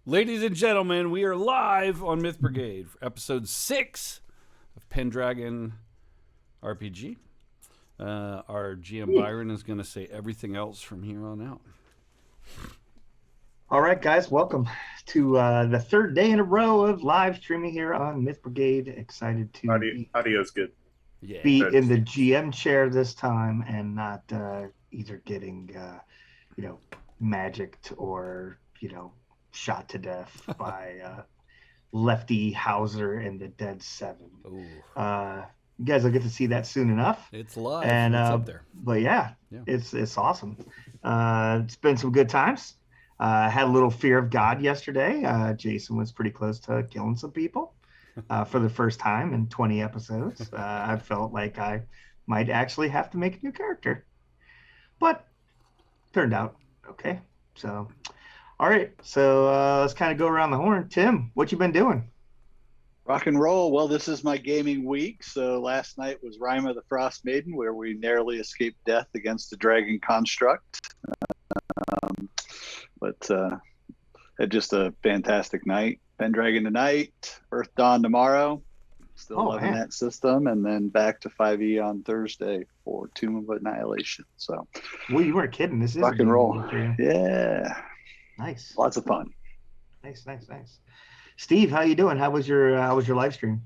Ladies and gentlemen, we are live on Myth Brigade for episode 6 of Pendragon RPG. Our GM Byron is going to say everything else from here on out. All right, guys, welcome to the third day in a row of live streaming here on Myth Brigade. Excited to Audio's good. be in the GM chair this time and not either getting, magicked or, shot to death by Lefty Hauser and the Dead Seven. You guys will get to see that soon enough. It's live. And it's up there. But yeah. It's awesome. It's been some good times. Had a little fear of God yesterday. Jason was pretty close to killing some people for the first time in 20 episodes. I felt like I might actually have to make a new character, but turned out okay. So, all right. So let's kind of go around the horn. Tim, what you been doing? Rock and roll. Well, this is my gaming week. So last night was Rime of the Frost Maiden, where we narrowly escaped death against the dragon construct. But had just a fantastic night. Pendragon tonight, Earth Dawn tomorrow. Still loving that system, and then back to 5e on Thursday for Tomb of Annihilation. So, well, you weren't kidding. This is rock and roll. Yeah, nice. Lots of fun. Nice. Steve, how you doing? How was your live stream?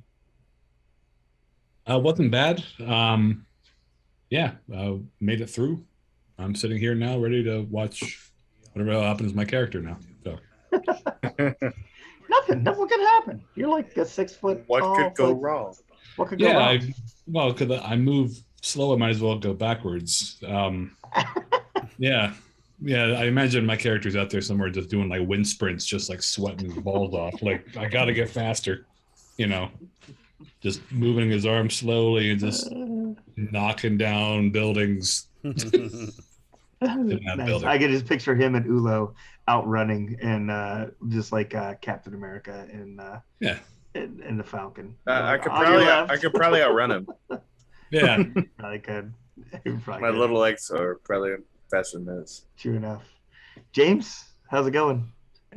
Wasn't bad. Made it through. I'm sitting here now, ready to watch whatever happens to my character now. So. Nothing can happen. You're like a 6 foot. What could go wrong? What could go wrong? Because I move slow, I might as well go backwards. Yeah. I imagine my character's out there somewhere just doing like wind sprints, just like sweating his balls off. Like, I got to get faster, just moving his arms slowly and just knocking down buildings. Nice. I can just picture him and Ulo outrunning and just like Captain America in the Falcon. I could probably outrun him. Yeah, I could. My little legs are probably faster than his. True enough. James, how's it going?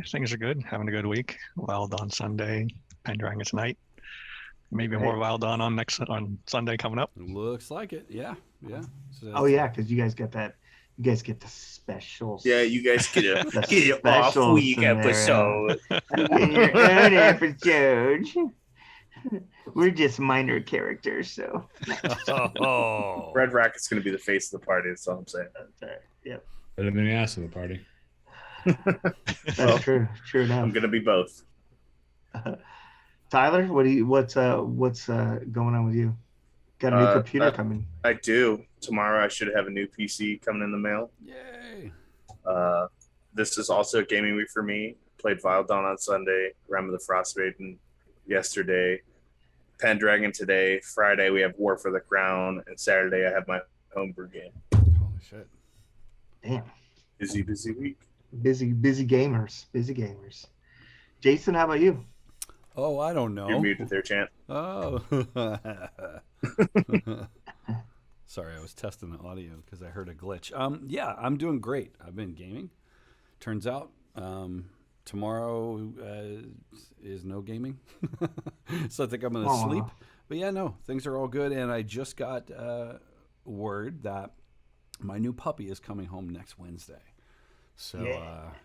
Things are good. Having a good week. Wild on Sunday, Pendragon tonight. Maybe more Wild on Sunday coming up. Looks like it. Yeah. So because you guys get that. You guys get the specials. Yeah, you guys get an off-week episode. In your own episode. We're just minor characters, so. Red Rocket's going to be the face of the party, that's all I'm saying. That's right. Yep. Better than the ass of the party. That's true. True enough. I'm going to be both. Tyler, what's going on with you? Got a new computer coming. I do. Tomorrow I should have a new PC coming in the mail. Yay! This is also a gaming week for me. Played Vile Dawn on Sunday, Rime of the Frost Maiden yesterday, Pendragon today. Friday we have War for the Crown, and Saturday I have my homebrew game. Holy shit! Damn. Busy week. Busy gamers. Jason, how about you? Oh, I don't know. You're muted there, Chant. Oh. Sorry, I was testing the audio because I heard a glitch. I'm doing great. I've been gaming. Turns out tomorrow is no gaming. So I think I'm going to sleep. But things are all good. And I just got word that my new puppy is coming home next Wednesday. So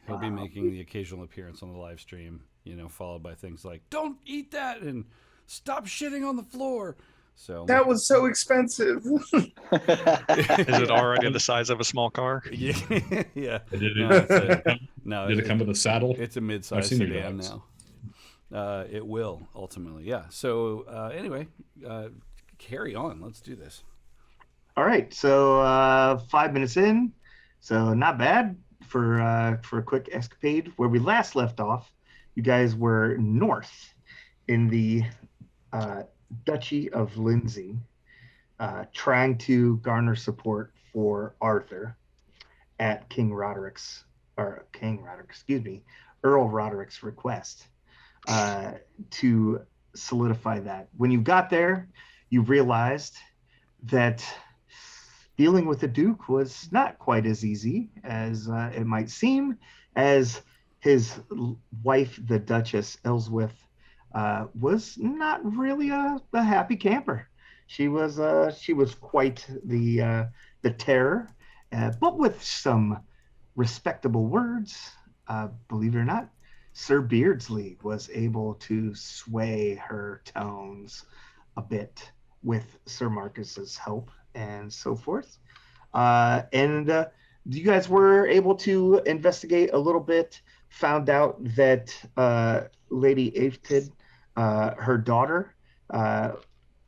he'll be making the occasional appearance on the live stream, followed by things like, don't eat that and stop shitting on the floor. So that was so expensive. Is it already the size of a small car? Yeah. Did it come with a saddle? It's a mid-size sedan now. It will ultimately, yeah. So anyway, carry on. Let's do this. All right. So 5 minutes in, so not bad for a quick escapade. Where we last left off, you guys were north in the Duchy of Lindsay, trying to garner support for Arthur at Earl Roderick's request to solidify that. When you got there, you realized that dealing with the Duke was not quite as easy as it might seem, as his wife, the Duchess Ellsworth, was not really a happy camper. She was quite the terror, but with some respectable words. Believe it or not, Sir Beardsley was able to sway her tones a bit with Sir Marcus's help and so forth. And you guys were able to investigate a little bit, found out that Lady Aftid, her daughter,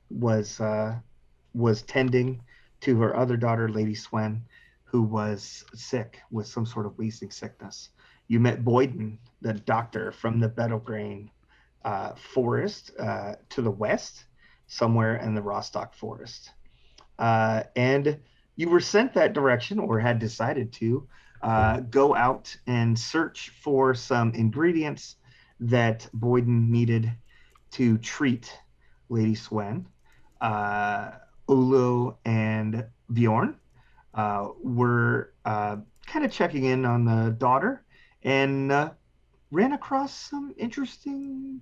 was tending to her other daughter, Lady Swen, who was sick with some sort of wheezing sickness. You met Boyden, the doctor from the Bettlegrain forest to the west, somewhere in the Rostock forest. And you were sent that direction, or had decided to go out and search for some ingredients that Boyden needed to treat Lady Swen. Ulu and Bjorn were kind of checking in on the daughter, and ran across some interesting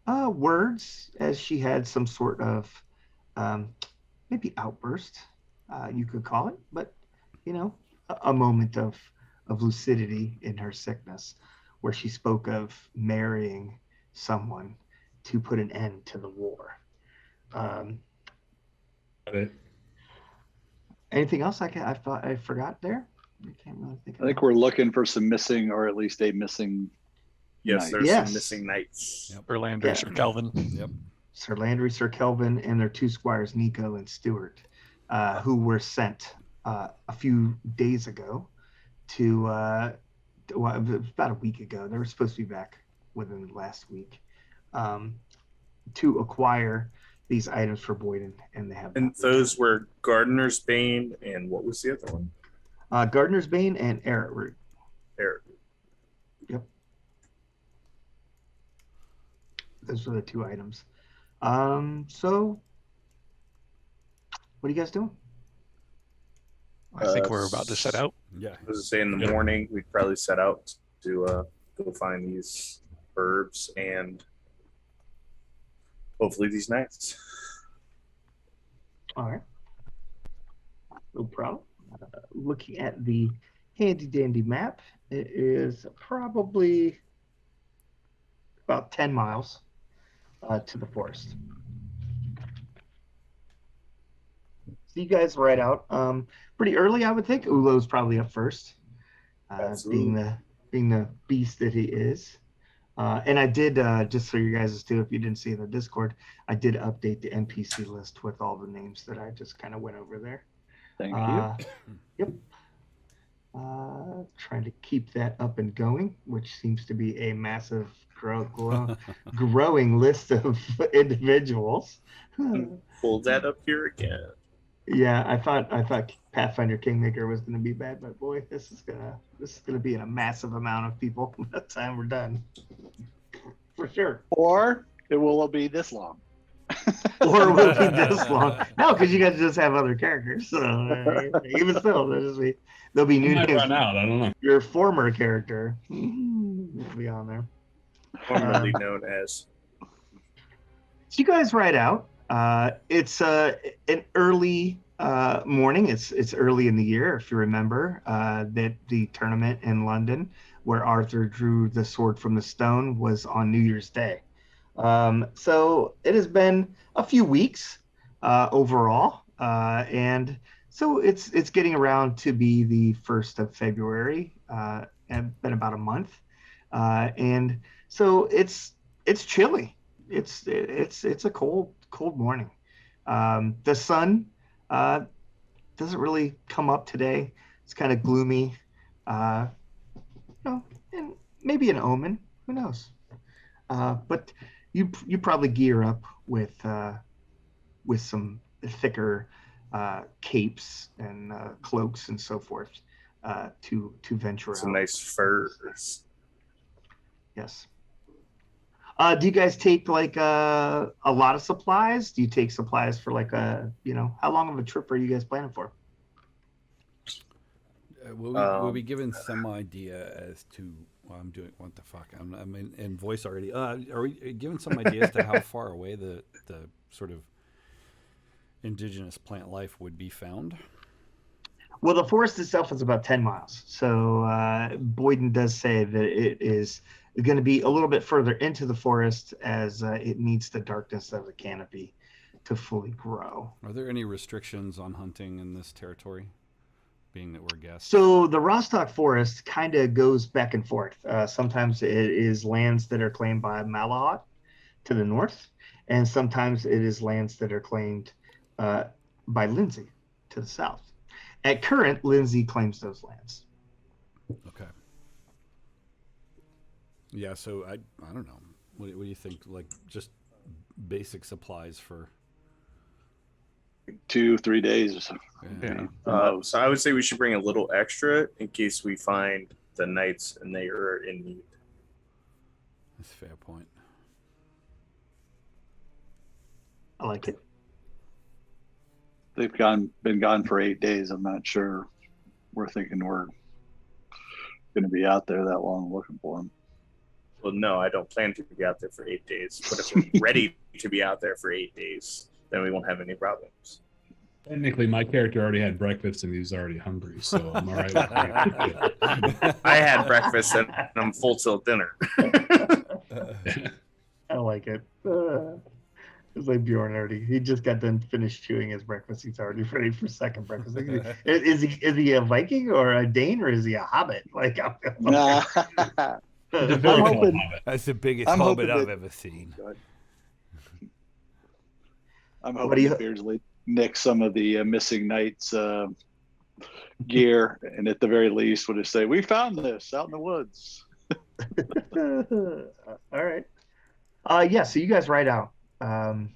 words as she had some sort of maybe outburst, you could call it, but a moment of lucidity in her sickness, where she spoke of marrying someone to put an end to the war. Anything else I thought I forgot there? I can't really think. I think we're looking for some missing, or at least a missing. Yes, there's some missing knights. Yep. Sir Landry, Sir Kelvin. Yep. Sir Landry, Sir Kelvin, and their two squires, Nico and Stuart, who were sent a few days ago to, about a week ago. They were supposed to be back within the last week to acquire these items for Boyden, and they have. And those were Gardener's Bane, and what was the other one? Gardener's Bane and Arrowroot Root. Arrowroot. Yep. Those are the two items. So what are you guys doing? I think we're about to set out. Yeah. I was saying in the morning, we'd probably set out to go find these herbs and hopefully these knights. All right. No problem. Looking at the handy dandy map, it is probably about 10 miles to the forest. So you guys ride out pretty early, I would think. Ulo's probably up first, being the beast that he is. And I did, just so you guys do, if you didn't see in the Discord, I did update the NPC list with all the names that I just kind of went over there. Thank you. Yep. Trying to keep that up and going, which seems to be a massive growing list of individuals. Pull that up here again. Yeah, I thought Pathfinder Kingmaker was going to be bad, but boy, this is gonna be a massive amount of people by the time we're done, for sure. Or it will be this long. Or it will be this long. No, because you guys just have other characters, so even still, there'll be new might names. run out. I don't know. Your former character will be on there. Formerly known as. So you guys ride out. It's an early morning. It's early in the year, if you remember that the tournament in London, where Arthur drew the sword from the stone, was on New Year's Day. So it has been a few weeks overall, and so it's getting around to be the 1st of February, and been about a month, and so it's chilly. It's a cold morning. The sun doesn't really come up today. It's kind of gloomy, and maybe an omen. Who knows? But you probably gear up with some thicker capes and cloaks and so forth to venture out. Some nice furs. Yes. Do you guys take like a lot of supplies? Do you take supplies for like how long of a trip are you guys planning for? Will we given some idea as to Well, I'm doing what the fuck? I'm in voice already. Are we giving some ideas to how far away the sort of indigenous plant life would be found? Well, the forest itself is about 10 miles. So Boyden does say that it is going to be a little bit further into the forest as it needs the darkness of the canopy to fully grow. Are there any restrictions on hunting in this territory, being that we're guests? So the Rostock Forest kind of goes back and forth. Sometimes it is lands that are claimed by Malahat to the north, and sometimes it is lands that are claimed by Lindsay to the south. At current, Lindsay claims those lands. Okay. Yeah, so I don't know. What do you think? Like just basic supplies for 2-3 days or something. So I would say we should bring a little extra in case we find the knights and they are in need. That's a fair point. I like it. They've been gone for 8 days. I'm not sure. We're thinking we're going to be out there that long looking for them. Well, no, I don't plan to be out there for 8 days. But if we're ready to be out there for 8 days, then we won't have any problems. Technically, my character already had breakfast and he was already hungry, so I'm all right with that. I had breakfast and I'm full till dinner. I like it. It's like Bjorn already. He just got done finished chewing his breakfast. He's already ready for second breakfast. Is he a Viking or a Dane or is he a hobbit? Like, The very I'm tall hoping- hobbit. That's the biggest I'm hobbit hoping I've that- ever seen. I'm What hoping do you- that Beardsley nick some of the missing knights gear, and at the very least would have say, "We found this out in the woods." All right. Yeah. So you guys ride out, and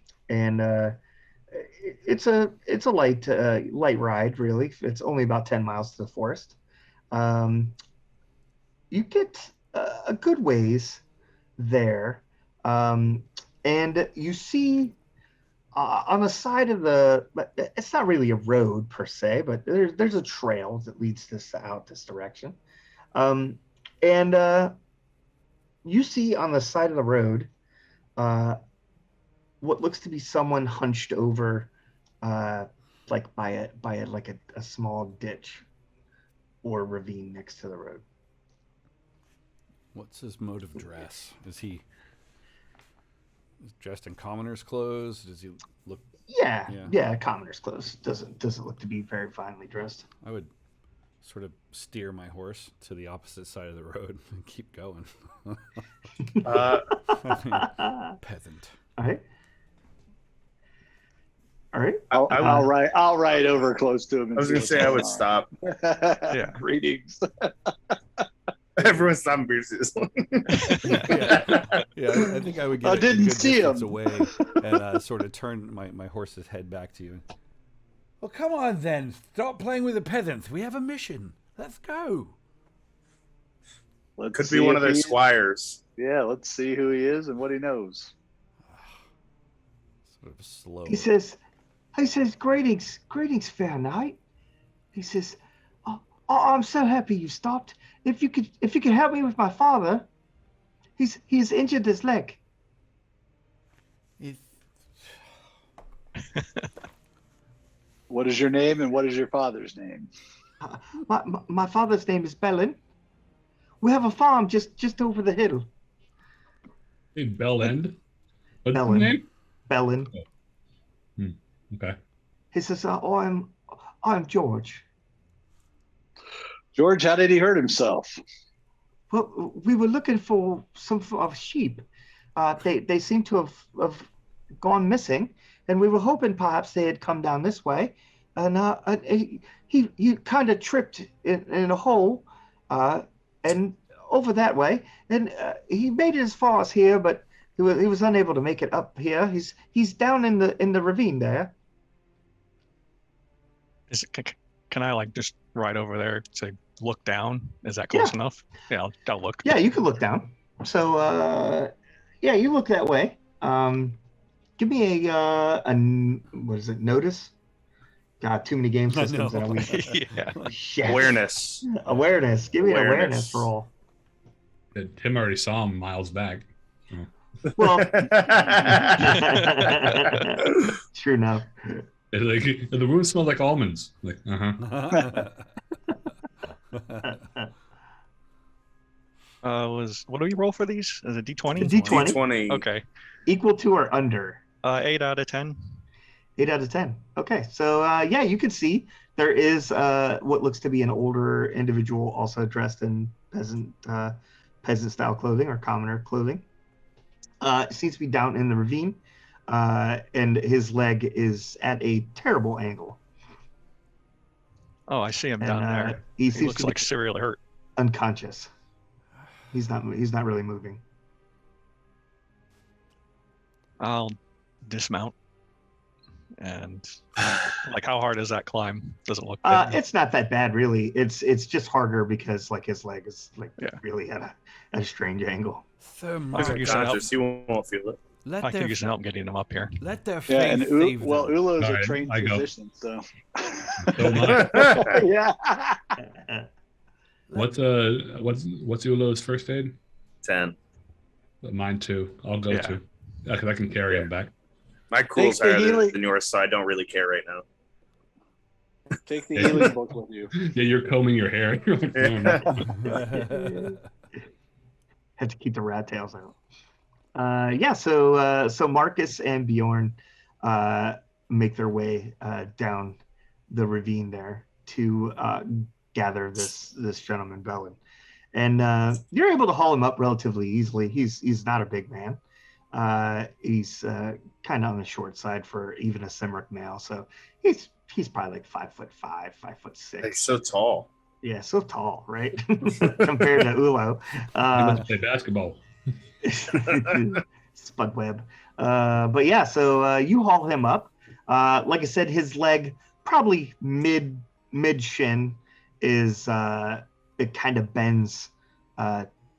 it's a light ride. Really, it's only about 10 miles to the forest. You get a good ways there, and you see on the side of it's not really a road per se, but there's a trail that leads out this direction, and you see on the side of the road what looks to be someone hunched over, like by a small ditch or ravine next to the road. What's his mode of dress? Is he dressed in commoner's clothes? Does he look? Yeah. Commoner's clothes. Doesn't look to be very finely dressed. I would sort of steer my horse to the opposite side of the road and keep going. Peasant. All right. All right. I'll ride over close to him. I was going to say I would stop. Yeah. Greetings. Everyone stop and Beardsley's. Yeah, I think I would get I a didn't good see distance him. away and sort of turn my horse's head back to you. Well, come on then. Stop playing with the peasants. We have a mission. Let's go. Let's Could see be one of if their he- squires. Yeah, let's see who he is and what he knows. Sort of slow. He says, greetings, fair knight. He says, oh, I'm so happy you stopped. If you could help me with my father, he's injured his leg. What is your name and what is your father's name? My father's name is Bellin. We have a farm just over the hill. Hey, Bell End? What's Bellin. the name? Bellin. Okay. He says, I'm George. George, how did he hurt himself? Well, we were looking for some of sheep. They seem to have gone missing, and we were hoping perhaps they had come down this way. And he kind of tripped in a hole, and over that way. And he made it as far as here, but he was unable to make it up here. He's down in the ravine there. Can I just ride over there to look down? Is that close enough? Yeah, I'll look. Yeah, you can look down. So yeah, you look that way. Give me a what is it? Notice. God, too many game systems in a week. Yeah. Shit. Awareness. Awareness. Give me an awareness Awareness. roll. Tim already saw him miles back. Well, true enough. It's like the room smells like almonds. Like, What do we roll for these? Is it D20? D20. D20. Okay. Equal to or under? 8 out of 10. 8 out of 10. Okay, so yeah, you can see there is what looks to be an older individual, also dressed in peasant style clothing or commoner clothing. Seems to be down in the ravine, and his leg is at a terrible angle. Oh, I see him down there. He He looks like seriously hurt. unconscious. He's not really moving. I'll dismount. And like, how hard is that climb? Doesn't look bad. It's not that bad, really. It's just harder because like his leg is like really at a strange angle. Unconscious, you won't feel it. I can use some help getting him up here. Let their Yeah, and faith save them. Ulo's a Alright, trained I go. physician, so. Yeah. Yeah. what's Ulo's first aid? 10. Mine too. I'll go Yeah. too. Because I can carry him back. My cool's Take the higher healing- than yours, so I don't really care right now. Take the healing book with you. Yeah, you're combing your hair. You're like, "Oh, Have to keep the rat tails out. Yeah, so Marcus and Bjorn make their way down the ravine there to gather this gentleman Bellin, and you're able to haul him up relatively easily. He's not a big man. He's kind of on the short side for even a Cymric male, so he's probably like 5'5", 5'6". Like, so tall. Yeah, so tall, right? Compared to Ulo. I must play basketball. Spudweb. But yeah, so you haul him up. Like I said, his leg probably mid shin is it kind of bends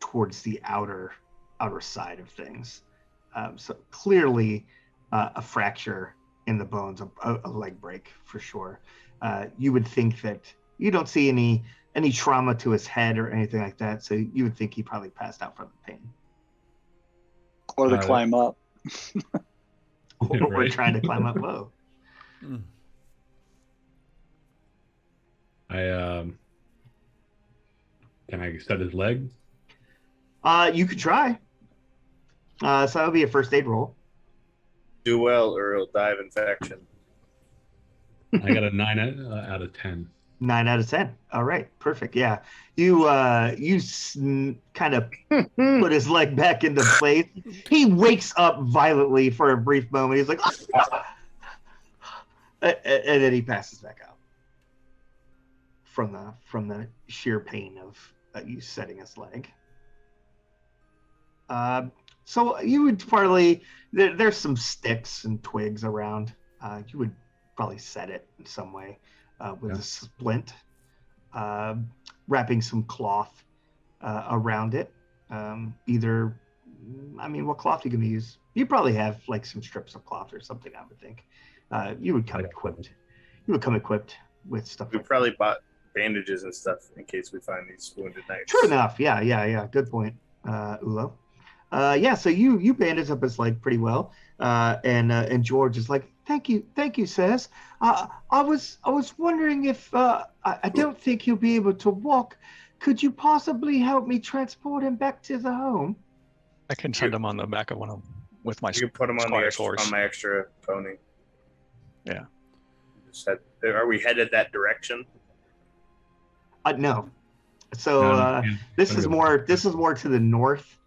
towards the outer side of things. So clearly a fracture in the bones, a leg break for sure. You would think that you don't see any trauma to his head or anything like that, so you would think he probably passed out from the pain. Or the climb up. Or Right. trying to climb up low. Can I set his leg? You could try. So that would be a first aid roll. Do well, or it'll die of infection. I got a 9 out of 10. 9 out of 10. All right, perfect. Yeah, you kind of put his leg back into place. He wakes up violently for a brief moment. He's like, and then he passes back out from the sheer pain of you setting his leg. So you would probably there's some sticks and twigs around. You would probably set it in some way. With a splint, wrapping some cloth around it. What cloth you can use? You probably have like some strips of cloth or something, I would think. You would come equipped. You would come equipped with stuff. We probably bought bandages and stuff in case we find these wounded knights. True enough. Yeah. Good point, Ulo. So you bandage up his leg pretty well, and George is like, thank you, sirs. I was wondering if I don't think he'll be able to walk. Could you possibly help me transport him back to the home? I can send him on the back of one of them with my You can put him on horse. my extra pony. Yeah. Are we headed that direction? No. So this is more to the north.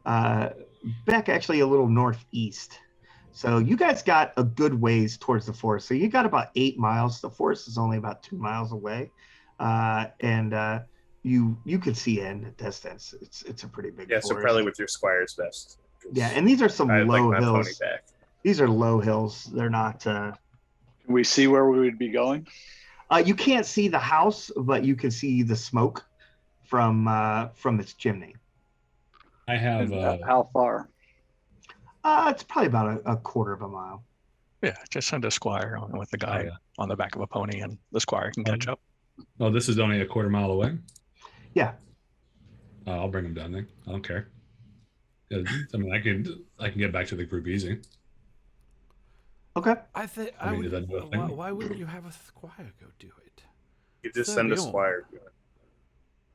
Back actually a little northeast. So you guys got a good ways towards the forest. So you got about 8 miles. The forest is only about 2 miles away, and you can see in the distance. It's a pretty big forest. So probably with your squire's vest. Yeah, and these are some I'd like low my pony hills. back. These are low hills. They're not. Can we see where we would be going? You can't see the house, but you can see the smoke from its chimney. I have. How far? It's probably about a quarter of a mile. Yeah, just send a squire on with the guy on the back of a pony, and the squire can catch up. Oh, this is only a quarter mile away. Yeah. I'll bring him down there. I don't care. Yeah, I mean, I can get back to the group easy. Okay. I think I mean, is that a thing? why wouldn't you have a squire go do it? You just send a Beyond. squire.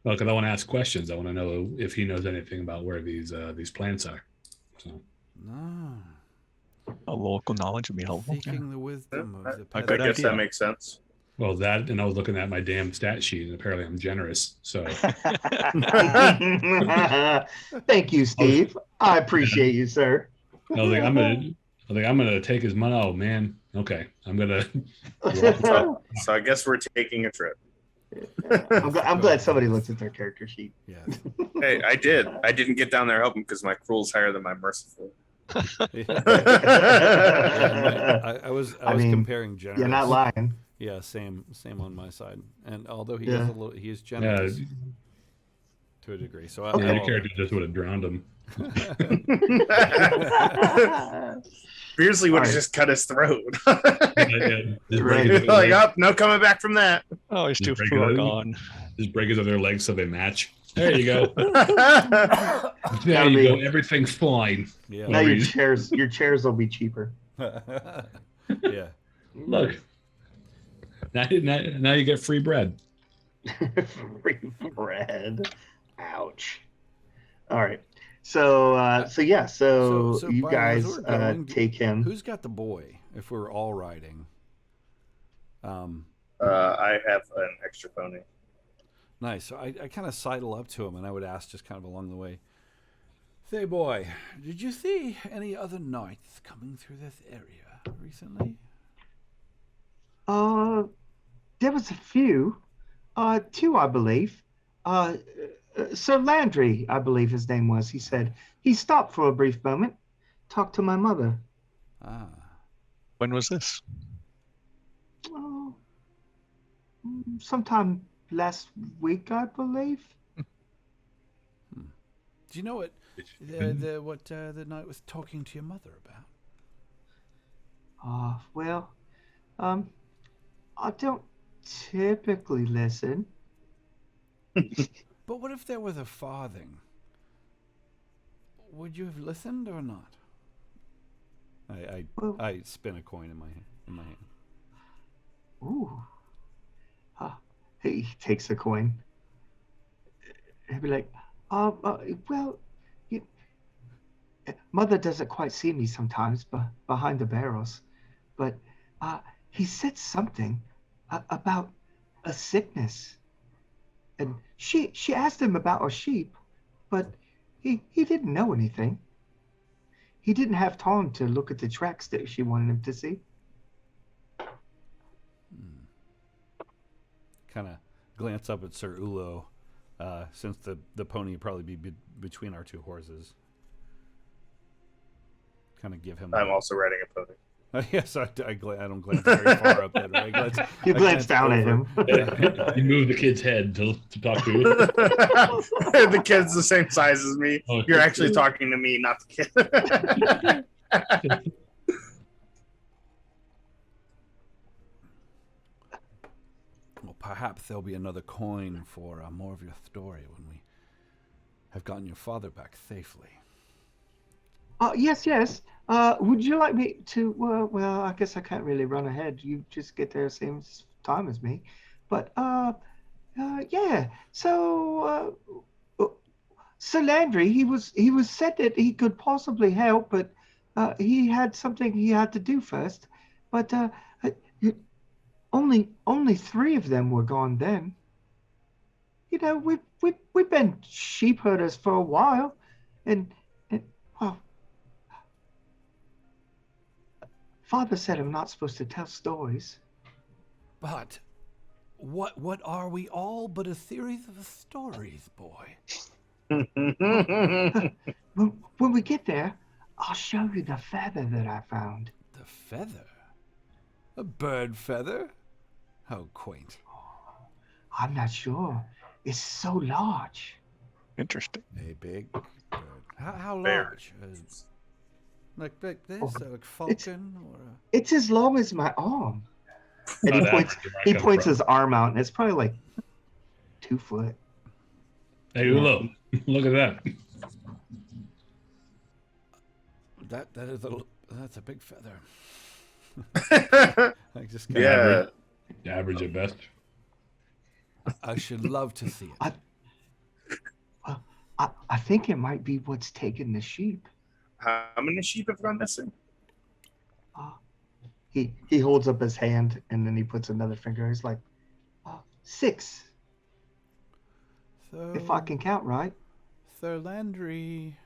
Well, because I want to ask questions. I want to know if he knows anything about where these plants are. So No. A local knowledge would be helpful. Seeking the wisdom of the I good guess idea. that makes sense. well, that and I was looking at my damn stat sheet, and apparently I'm generous. So Thank you, Steve. I appreciate you, sir. I was like, I'm gonna take his money. Oh man, okay, I'm gonna. So I guess we're taking a trip. I'm glad somebody looked at their character sheet. Yeah. Hey, I did. I didn't get down there helping because my cruel's higher than my merciful. I was mean, comparing generous. You're not lying. Yeah, same on my side. And although he Yeah. is he is generous to a degree. So Yeah, your character just would have drowned him. Beardsley would have Alright. just cut his throat. Just Right. break his other Like, leg- oh, no coming back from that. Oh, he's too Just break far it. gone. Just break his other legs so they match. There you go. There Gotta you be- go. Everything's fine. yeah. Now your Worries. chairs will be cheaper. Yeah. Look. Now you get free bread. Free bread. Ouch. All right. So yeah. So So you by guys as we're going, take him. Who's got the boy? If we're all riding. I have an extra pony. Nice. So I kind of sidle up to him and I would ask just kind of along the way, say, boy, did you see any other knights coming through this area recently? There was a few. Two, I believe. Sir Landry, I believe his name was. He said he stopped for a brief moment, talked to my mother. Ah. When was this? Oh, sometime last week, I believe. Do you know what the knight was talking to your mother about? Well, I don't typically listen. But what if there was a farthing? Would you have listened or not? Well- I spin a coin in my hand. Ooh. He takes a coin. He'd be like, well, mother doesn't quite see me sometimes, but behind the barrels. But he said something about a sickness. And she asked him about a sheep, but he didn't know anything. He didn't have time to look at the tracks that she wanted him to see. Kind of glance up at Sir Ulo, since the pony would probably be between our two horses. Kind of give him. I'm also riding a pony. Yes, I don't glance very far up there. Right? You glance down at him. You move the kid's head to talk to you. The kid's the same size as me. Oh, You're actually talking to me, not the kid. Well, perhaps there'll be another coin for more of your story when we have gotten your father back safely. Yes. Would you like me to? Well, I guess I can't really run ahead. You just get there same time as me. But yeah. So, Sir Landry, he was said that he could possibly help, but he had something he had to do first. But only 3 of them were gone then. You know, we've been sheep herders for a while, and well. Father said I'm not supposed to tell stories. But what are we all but a series of stories, boy? When we get there, I'll show you the feather that I found. The feather? A bird feather? How quaint. I'm not sure. It's so large. Interesting. A big bird. How Bear. large? Like this? Like falcon? Or a... It's as long as my arm. And Not he points. average, where I He come points from. his arm out, and it's probably like 2 foot. Hey, Ulo. Look at that. That's a big feather. I just Yeah. Average at best. I should love to see it. I think it might be what's taken the sheep. How many sheep have gone missing? He holds up his hand and then he puts another finger. He's like, 6. So, If I can count right. Sir Landry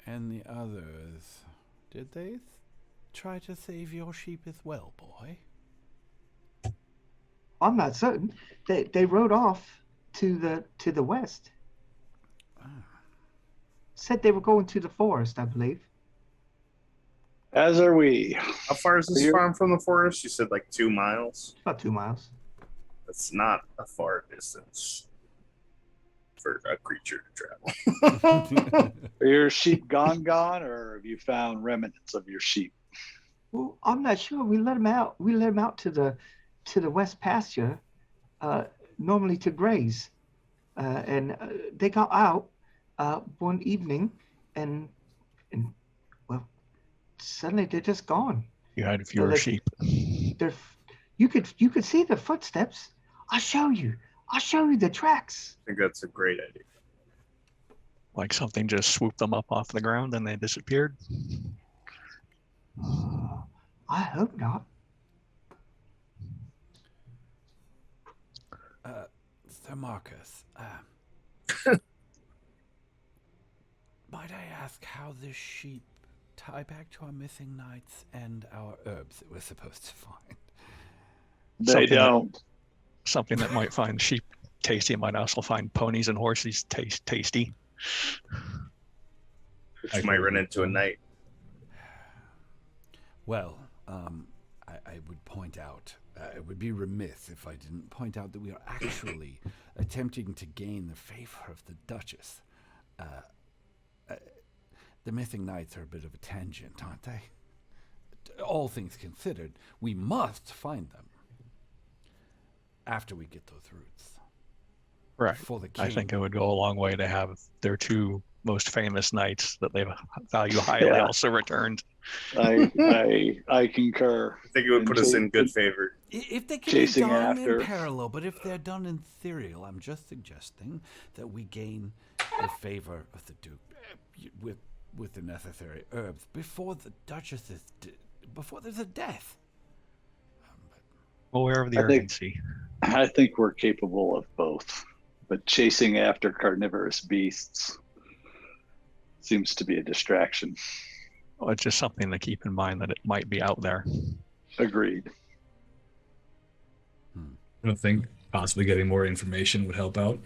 and the others, did they try to save your sheep as well, boy? I'm not certain. They rode off to the west. Said they were going to the forest, I believe. As are we. How far is this farm from the forest? You said like 2 miles. About 2 miles. That's not a far distance for a creature to travel. Are your sheep gone, or have you found remnants of your sheep? Well, I'm not sure. We let them out. We let them out to the west pasture, normally to graze, and they got out one evening, and well, suddenly they're just gone. You had fewer sheep. You could see the footsteps. I'll show you the tracks. I think that's a great idea. Like something just swooped them up off the ground and they disappeared. I hope not. Sir Marcus, might I ask how this sheep tie back to our missing knights and our herbs that we're supposed to find? They don't. Something that might find sheep tasty might also find ponies and horses tasty. Which might run into a knight. Well, I would point out, it would be remiss if I didn't point out that we are actually attempting to gain the favor of the Duchess. The missing knights are a bit of a tangent, aren't they? All things considered, we must find them after we get those roots. Right. For the king. I think it would go a long way to have their 2 most famous knights that they value highly also returned. I concur. I think it would put us in good favor. If they can Chasing be done after. in parallel, but if they're done in serial, I'm just suggesting that we gain the favor of the Duke with the necessary herbs before the Duchess before there's a death. Aware of the I think- urgency. I think we're capable of both, but chasing after carnivorous beasts seems to be a distraction. Well, it's just something to keep in mind that it might be out there. Agreed. I don't think possibly getting more information would help out.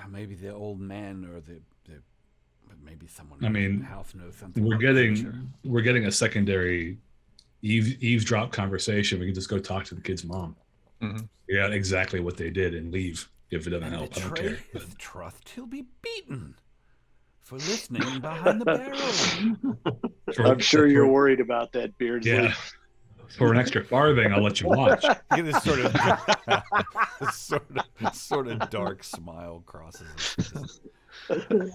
Maybe the old man or the but maybe someone I mean, in the house knows something. We're about the future. getting a secondary eavesdrop conversation. We can just go talk to the kid's mom. Mm-hmm. Figure out exactly what they did and leave if it doesn't And help. I don't betray care. his trust, he'll be beaten for listening behind the barrel. I'm sure you're worried about that, Beardsley. Yeah. For an extra farthing, I'll let you watch. Get this sort of dark smile crosses his face.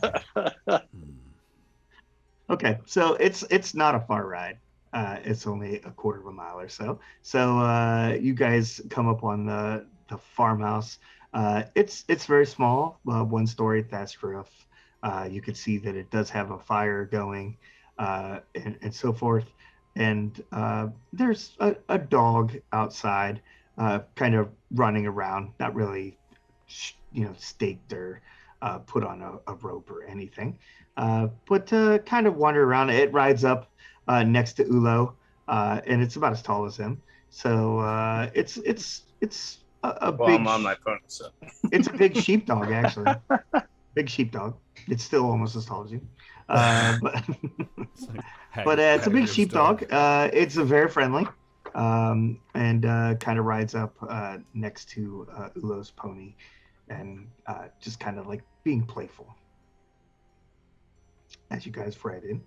Okay, so it's not a far ride. It's only a quarter of a mile or so. So you guys come up on the farmhouse. It's very small, 1-story thatched roof. You can see that it does have a fire going, and so forth. And there's a dog outside, kind of running around, not really, staked or put on a rope or anything, but kind of wander around. It rides up next to Ulo, and it's about as tall as him. So it's a Well, big. I'm on my phone, so. It's a big sheepdog, actually. Big sheepdog. It's still almost as tall as you. But it's a big sheepdog. It's very friendly, and kind of rides up next to Ulo's pony, and just kind of like being playful as you guys ride in.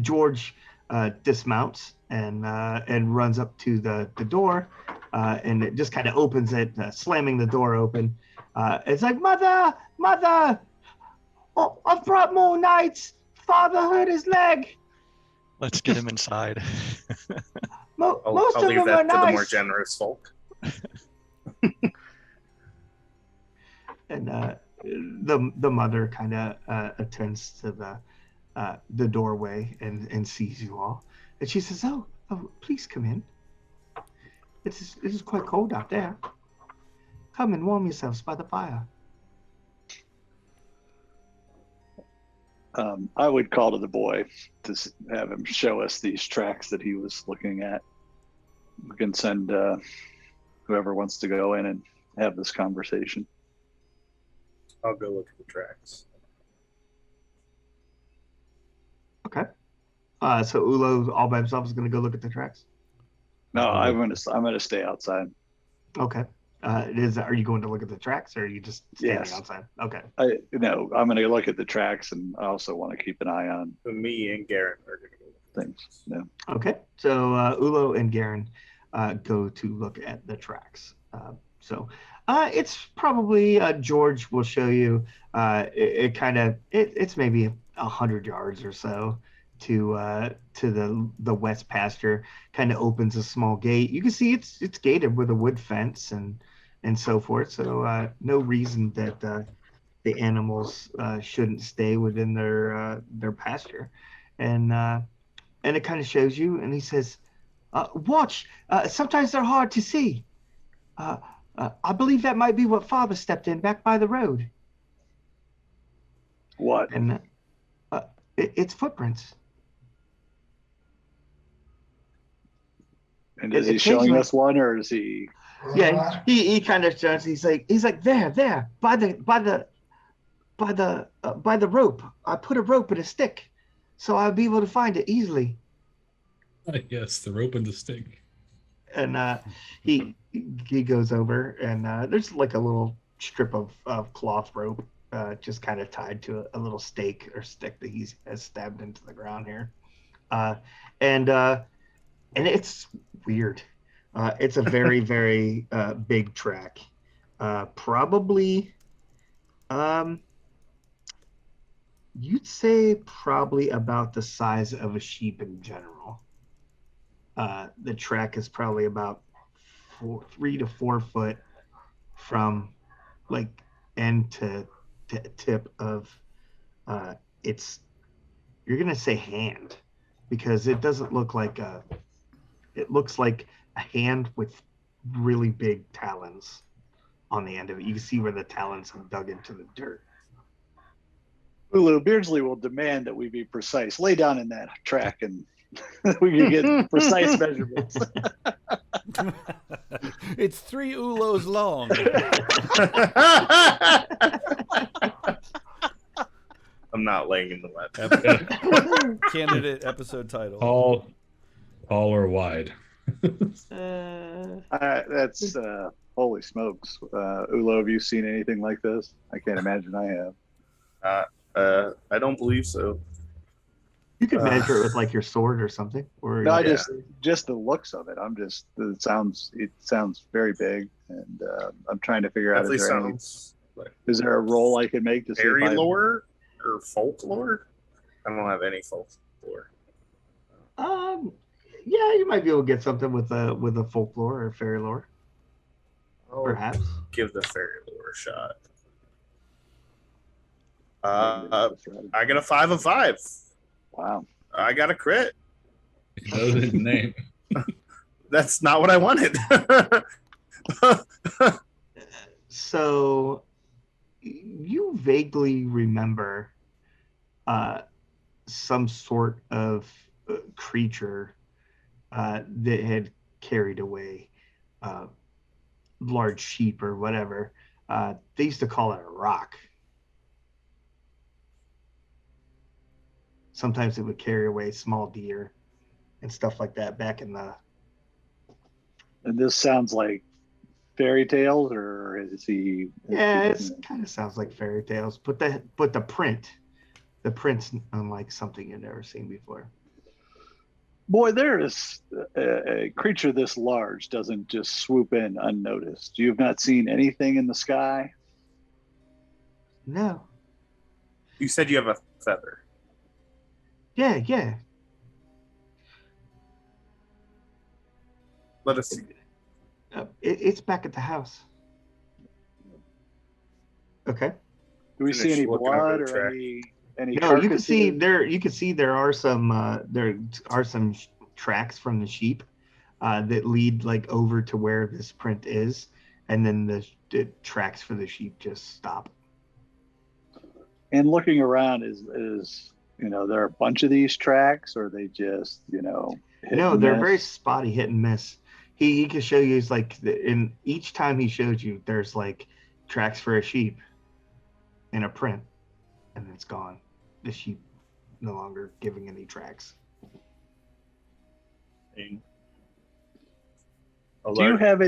George dismounts and runs up to the door, and it just kind of opens it, slamming the door open. It's like, mother, oh, I've brought more knights. Father hurt his leg. Let's get him inside. Most I'll of leave them are that to the more nice. generous folk. And the mother kind of attends to the doorway and sees you all, and she says, "Oh, please come in. It is quite cold out there. Come and warm yourselves by the fire." I would call to the boy to have him show us these tracks that he was looking at. We can send whoever wants to go in and have this conversation. I'll go look at the tracks. Okay. So Ulo all by himself is going to go look at the tracks. No, I'm gonna stay outside. Okay. Are you going to look at the tracks, or are you just standing Yes. outside? Okay. No, I'm gonna look at the tracks, and I also want to keep an eye on So me and Garrett are going to go. things. No. Okay. So Ulo and Garen go to look at the tracks. It's probably George will show you. It's maybe 100 yards or so to the west pasture. Kind of opens a small gate. You can see it's gated with a wood fence and so forth. So no reason that the animals shouldn't stay within their pasture, and it kind of shows you. And he says, "Watch. Sometimes they're hard to see. I believe that might be what Father stepped in back by the road." What? And it's footprints. And is he showing us one, or is he? Yeah, he kind of shows. He's like there by the rope. I put a rope and a stick, so I'll be able to find it easily. Yes, the rope and the stick. And he goes over, and there's like a little strip of cloth rope just kind of tied to a little stake or stick that he has stabbed into the ground here. And it's weird. It's a very, very big track. Probably, you'd say probably about the size of a sheep in general. The track is probably about 3 to 4 foot from like end to tip of you're gonna say hand, because it doesn't look like it looks like a hand with really big talons on the end of it. You can see where the talons have dug into the dirt. Ulu Beardsley will demand that we be precise. Lay down in that track, and we can get precise measurements. It's 3 Ulos long. I'm not laying in the web. Candidate episode title. Tall or wide. That's holy smokes. Ulo, have you seen anything like this? I can't imagine I have. I don't believe so. You could measure it with like your sword or something. Or No, just the looks of it. It sounds very big, and I'm trying to figure out is there a roll I could make to see fairy lore or folklore? I don't have any folklore. Yeah, you might be able to get something with a folklore or fairy lore. Perhaps. Give the fairy lore a shot. I got a 5 of 5. Wow. I got a crit. He knows his name. That's not what I wanted. So you vaguely remember some sort of creature that had carried away large sheep or whatever. They used to call it a rock. Sometimes it would carry away small deer and stuff like that back in the... And this sounds like fairy tales, or is he... Yeah, it kind of sounds like fairy tales, but the print's unlike something you've never seen before. Boy, there is a creature this large doesn't just swoop in unnoticed. You have not seen anything in the sky No. You said you have a feather. Yeah. Let us see. It's back at the house. Okay. Do we see Finish any looking over blood the or track. any No, you can see carcasses? You can see there are some tracks from the sheep that lead like over to where this print is, and then the tracks for the sheep just stop. And looking around, is there are a bunch of these tracks, or are they just hit No, and they're miss? very spotty, hit and miss. He can show you. It's like in each time he shows you, there's like tracks for a sheep in a print, and it's gone. The sheep no longer giving any tracks. And Do you have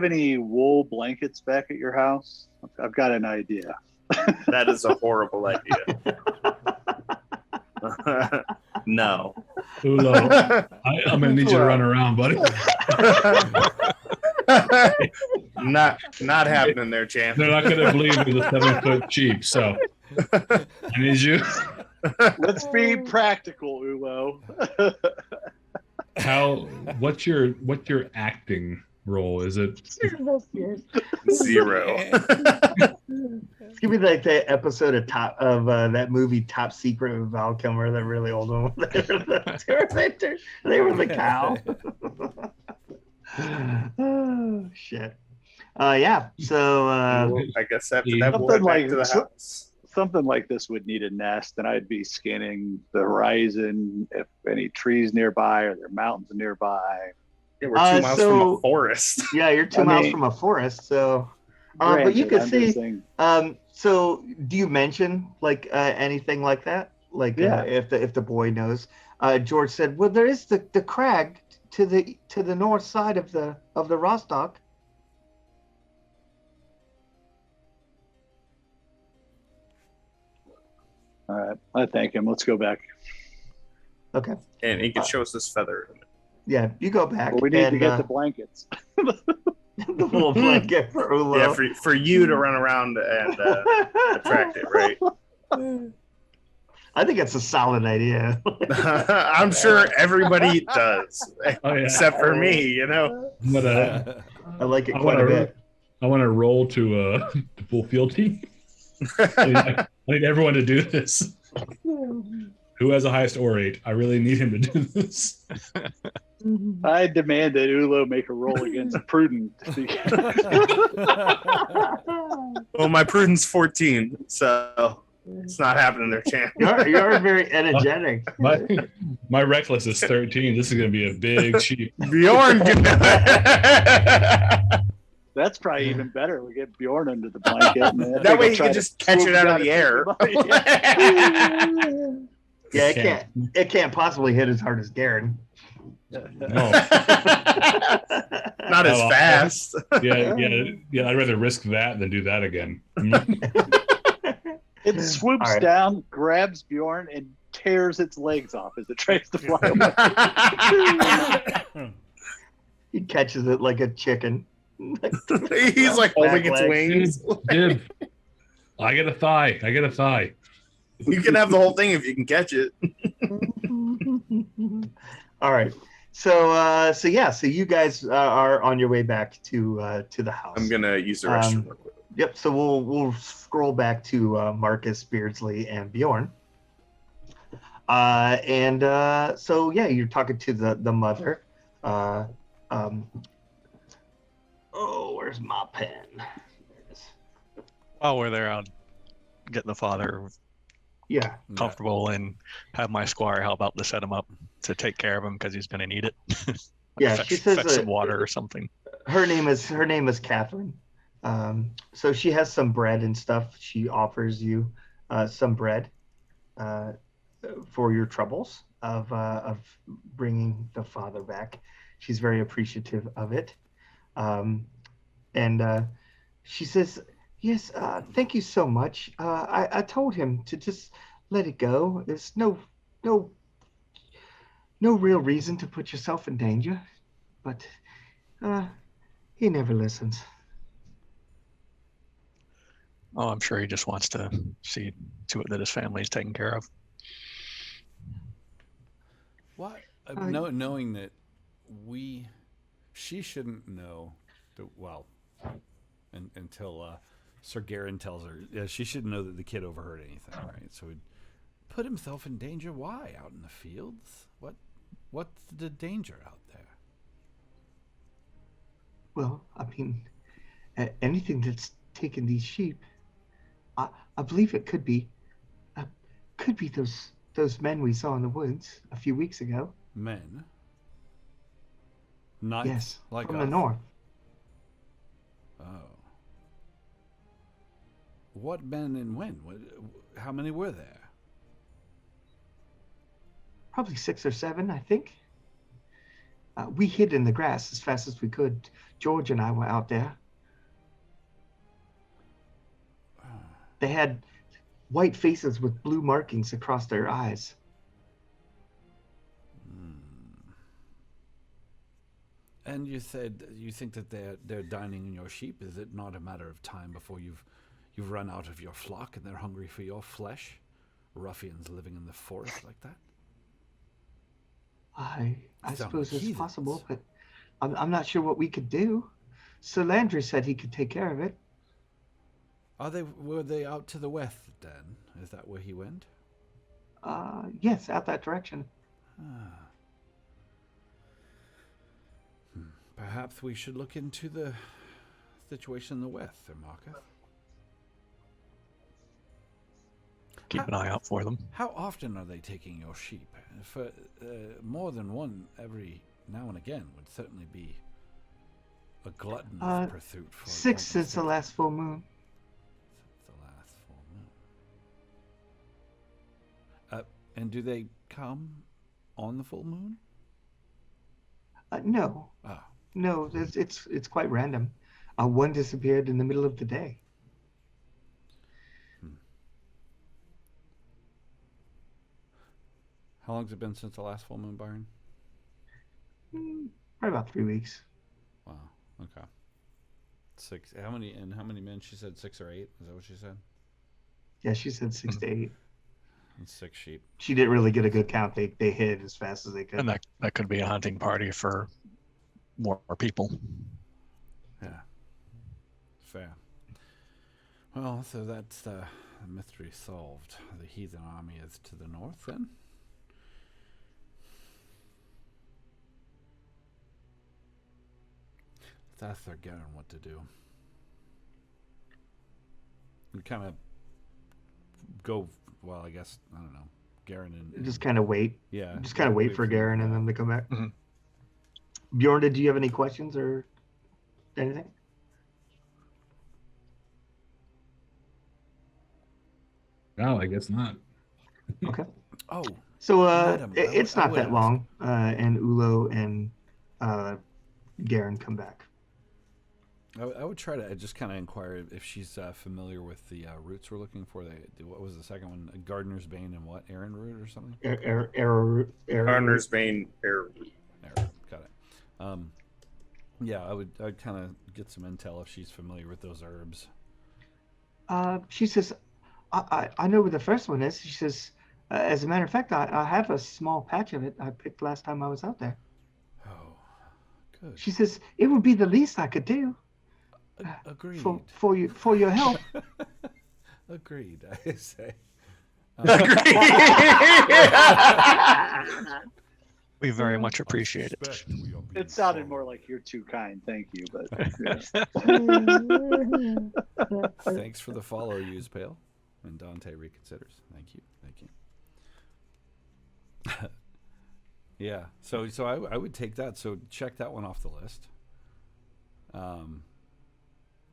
any wool blankets back at your house? I've got an idea. That is a horrible idea. No. Ulo, I'm gonna need you to run around, buddy. Not happening there, champ. They're not gonna believe it's a 7-foot sheep, so I need you. Let's be practical, Ulo. What's your acting role? Is it 0. It's gonna be like that episode of that movie Top Secret with Val Kilmer, that really old one. They were the cow. Oh shit. Yeah. So I guess after that we'll Something head back to the house. Something like this would need a nest, and I'd be scanning the horizon if any trees nearby or there are mountains nearby. Yeah, we're 2 miles from a forest. Yeah, you're 2 miles from a forest, so but you can see. So do you mention like anything like that? Like if the boy knows? George said, "Well, there is the crag to the north side of the Rostock." All right, I thank him. Let's go back. Okay. And he can show us this feather. Yeah, you go back. Well, we need to get the blankets. The little blanket for Ulo. Yeah, for you to run around and attract it, right? I think it's a solid idea. I'm sure everybody does, except for me. I like it quite a bit. I want to roll to full fealty. I need everyone to do this. Who has the highest orate? I really need him to do this. I demand that Ulo make a roll against prudent. Well, my prudence 14, so it's not happening there, champ. You're very energetic. My reckless is 13. This is going to be a big sheep. Bjorn. That's probably even better. We get Bjorn under the blanket. That way he can just catch it out of the air. Yeah, it can't possibly hit as hard as Garen. No. Not as fast. Yeah. I'd rather risk that than do that again. It swoops down, grabs Bjorn, and tears its legs off as it tries to fly away. He catches it like a chicken. He's like holding its wings. Dude, I get a thigh. You can have the whole thing if you can catch it. All right. So you guys are on your way back to the house. I'm gonna use the restroom real quick. Yep. So we'll scroll back to Marcus, Beardsley, and Bjorn. So you're talking to the mother. Where's my pen? There it is. While we're there, I'll get the father comfortable and have my squire help out to set him up to take care of him because he's going to need it. Yeah, she says fetch some water or something. Her name is Catherine. So she has some bread and stuff. She offers you some bread for your troubles of bringing the father back. She's very appreciative of it. And she says, yes, thank you so much. I told him to just let it go. There's no real reason to put yourself in danger, but he never listens. Oh, I'm sure he just wants to see to it that his family's taken care of. What? Knowing that she shouldn't know, until Sir Garen tells her. Yeah, she shouldn't know that the kid overheard anything, right? So he'd put himself in danger. Why? Out in the fields? What's the danger out there? Well, I mean, anything that's taken these sheep, I believe it could be those men we saw in the woods a few weeks ago. Men? Knights? Yes, like from us? the north. Oh. What men and when? How many were there? Probably 6 or 7, I think. We hid in the grass as fast as we could. George and I were out there. They had white faces with blue markings across their eyes. And you said you think that they're dining in your sheep. Is it not a matter of time before you've run out of your flock and they're hungry for your flesh? Ruffians living in the forest like that? I suppose it's heathens. possible, but I'm not sure what we could do. Sir Landry said he could take care of it. Were they out to the west then? Is that where he went? Yes, out that direction. Perhaps we should look into the situation in the west, Sir Marcus. Keep an eye out for them. How often are they taking your sheep? For more than one every now and again would certainly be a gluttonous pursuit. 6 since the last full moon. Since the last full moon. And do they come on the full moon? No. No, it's quite random. One disappeared in the middle of the day. How long's it been since the last full moon, Byron? Probably about 3 weeks. Wow. Okay. 6. How many men? She said 6 or 8. Is that what she said? Yeah, she said 6 to 8. And 6 sheep. She didn't really get a good count. They hid as fast as they could. And that could be a hunting party for more people. Yeah. Fair. Well, so that's the mystery solved. The heathen army is to the north then? Let's ask Sir Garen what to do. We kind of go, well, I guess, I don't know, Garen and... Just kind of wait. Yeah. Just kind of wait for Garen and them to come back. Mm-hmm. Bjorn, did you have any questions or anything? No, I guess not. Okay. Oh. So it's not that long, and Ulo and Garen come back. I would try to just kind of inquire if she's familiar with the roots we're looking for. What was the second one? Gardener's Bane and what? Aaron root or something? Arrowroot. Gardener's Bane, arrowroot. Got it. Yeah, I'd kind of get some intel if she's familiar with those herbs. She says, I know where the first one is. She says, as a matter of fact, I have a small patch of it I picked last time I was out there. Oh, good. She says, it would be the least I could do. Agreed. For your help. Agreed, I say. We very much appreciate it. It sounded more like you're too kind. Thank you, but Thanks for the follow, Use Pale. And Dante reconsiders. Thank you. Yeah. So I would take that. So check that one off the list.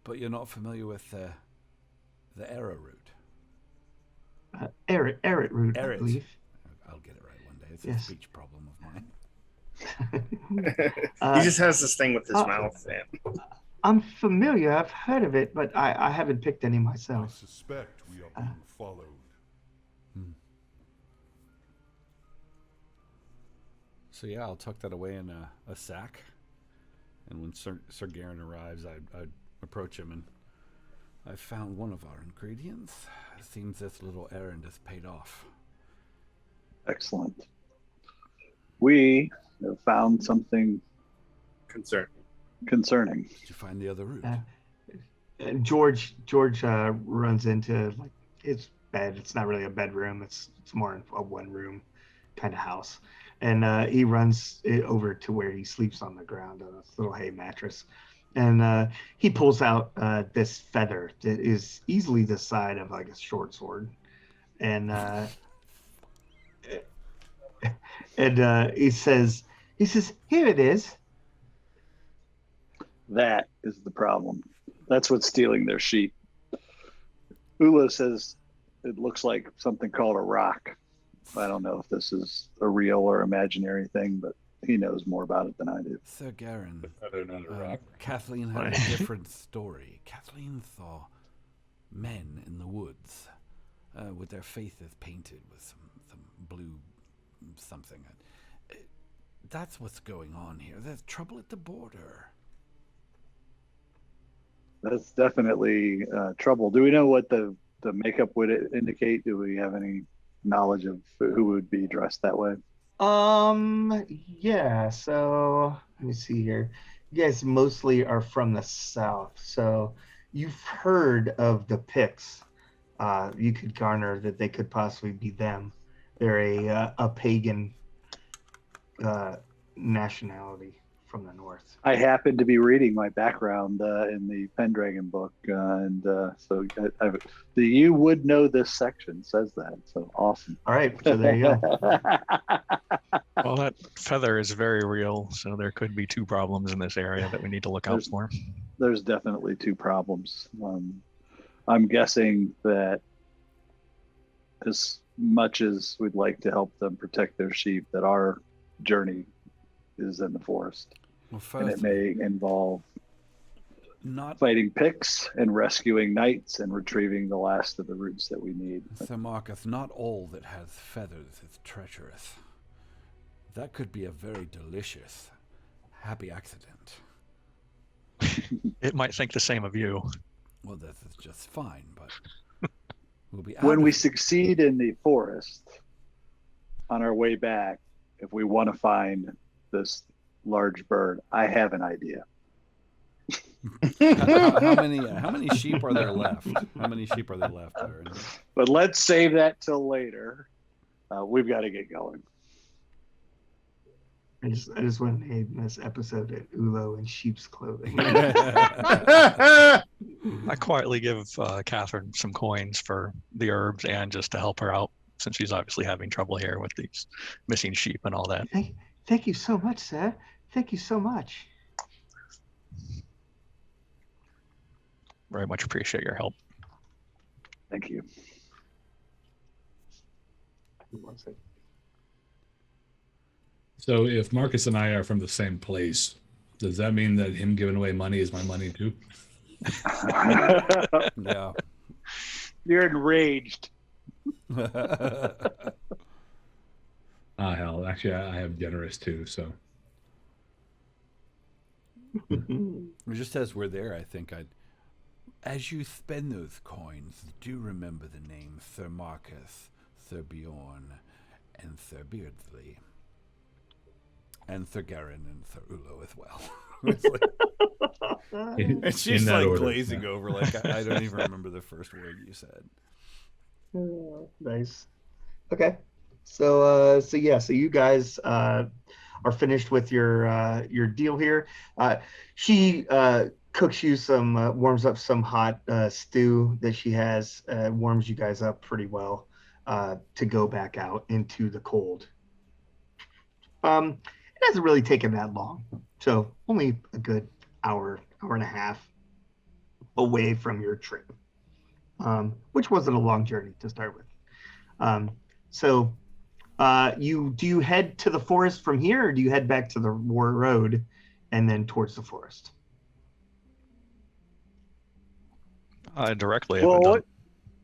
But you're not familiar with the arrowroot. Arrowroot, I believe. I'll get it right one day. It's yes. a speech problem of mine. He just has this thing with his mouth. Man. I'm familiar. I've heard of it, but I haven't picked any myself. I suspect we are being followed. So yeah, I'll tuck that away in a sack. And when Sir Garen arrives, I'd approach him and I found one of our ingredients. It seems this little errand has paid off. Excellent. We have found something concerning. Did you find the other route? And George runs into like his bed. It's not really a bedroom. It's more a one room kind of house. And he runs over to where he sleeps on the ground on a little hay mattress. And he pulls out this feather that is easily the side of like a short sword. And he says, "Here it is." That is the problem. That's what's stealing their sheep. Ulos says it looks like something called a rock. I don't know if this is a real or imaginary thing, but he knows more about it than I do. Sir Garen, rock. Kathleen had a different story. Kathleen saw men in the woods with their faces painted with some blue something. That's what's going on here. There's trouble at the border. That's definitely trouble. Do we know what the makeup would indicate? Do we have any knowledge of who would be dressed that way? Yeah, so let me see here. You guys mostly are from the south, so you've heard of the Picts. You could garner that they could possibly be them. They're a pagan nationality from the north. I happen to be reading my background in the Pendragon book, so you would know this section says that. So awesome. All right, so there you go. Well, that feather is very real, so there could be two problems in this area that we need to look out for. There's definitely two problems. I'm guessing that as much as we'd like to help them protect their sheep, that our journey is in the forest. Well, and it may involve not fighting Picts and rescuing knights and retrieving the last of the roots that we need. Sir Marcus, not all that has feathers is treacherous. That could be a very delicious, happy accident. It might think the same of you. Well, this is just fine, but we'll be when we succeed in the forest, on our way back, if we want to find this large bird, I have an idea. how many sheep are there left? How many sheep are there left there? But let's save that till later. We've got to get going. I just went and made this episode at Ulo in sheep's clothing. I quietly give Catherine some coins for the herbs and just to help her out, since she's obviously having trouble here with these missing sheep and all that. Thank you so much, sir. Thank you so much. Very much appreciate your help. Thank you. So if Marcus and I are from the same place, does that mean that him giving away money is my money too? Yeah. You're enraged. Hell, actually, I have generous too, so. Just as we're there, I think as you spend those coins, do remember the names Sir Marcus, Sir Bjorn, and Sir Beardsley. And Sir Garen and Sir Ulo as well. And she's like order, glazing over, like I don't even remember the first word you said. Nice. Okay. So you guys are finished with your deal here. She cooks you some, warms up some hot stew that she has, warms you guys up pretty well to go back out into the cold. It hasn't really taken that long, so only a good hour and a half away from your trip, which wasn't a long journey to start with. Do you head to the forest from here, or do you head back to the road and then towards the forest? Directly. Well,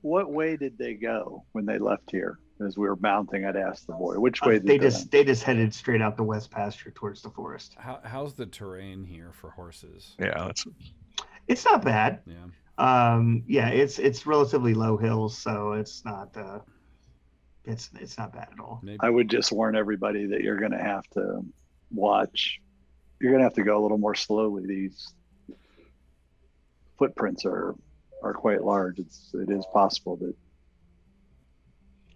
what way did they go when they left here? As we were mounting, I'd ask the boy, which way they just headed straight out the west pasture towards the forest. How's the terrain here for horses? Yeah, it's not bad. Yeah. Yeah, it's relatively low hills, so it's not bad at all. Maybe. I would just warn everybody that you're going to have to watch. You're going to have to go a little more slowly. These footprints are quite large. It is possible that.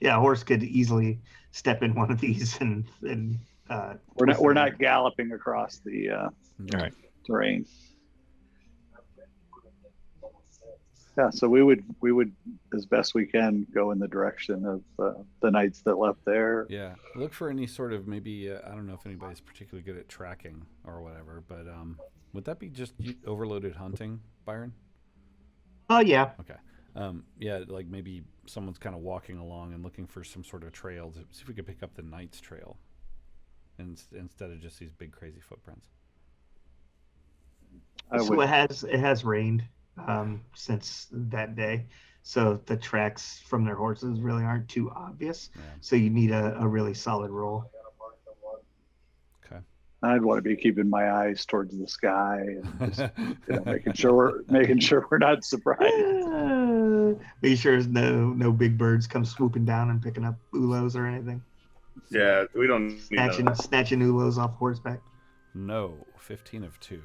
Yeah, a horse could easily step in one of these and We're not galloping across the Right. terrain. Yeah, so we would as best we can go in the direction of the knights that left there. Yeah, look for any sort of maybe I don't know if anybody's particularly good at tracking or whatever, but would that be just overloaded hunting, Byron? Oh yeah. Okay. Yeah, like maybe someone's kind of walking along and looking for some sort of trail to see if we could pick up the knight's trail, instead of just these big crazy footprints. So it has rained since that day, so the tracks from their horses really aren't too obvious. Yeah. So you need a really solid roll. Okay. I'd want to be keeping my eyes towards the sky and just, making sure we're not surprised. Make sure there's no big birds come swooping down and picking up Ulos or anything. Yeah, we don't need Snatching Ulos off horseback. No, 15 of 2.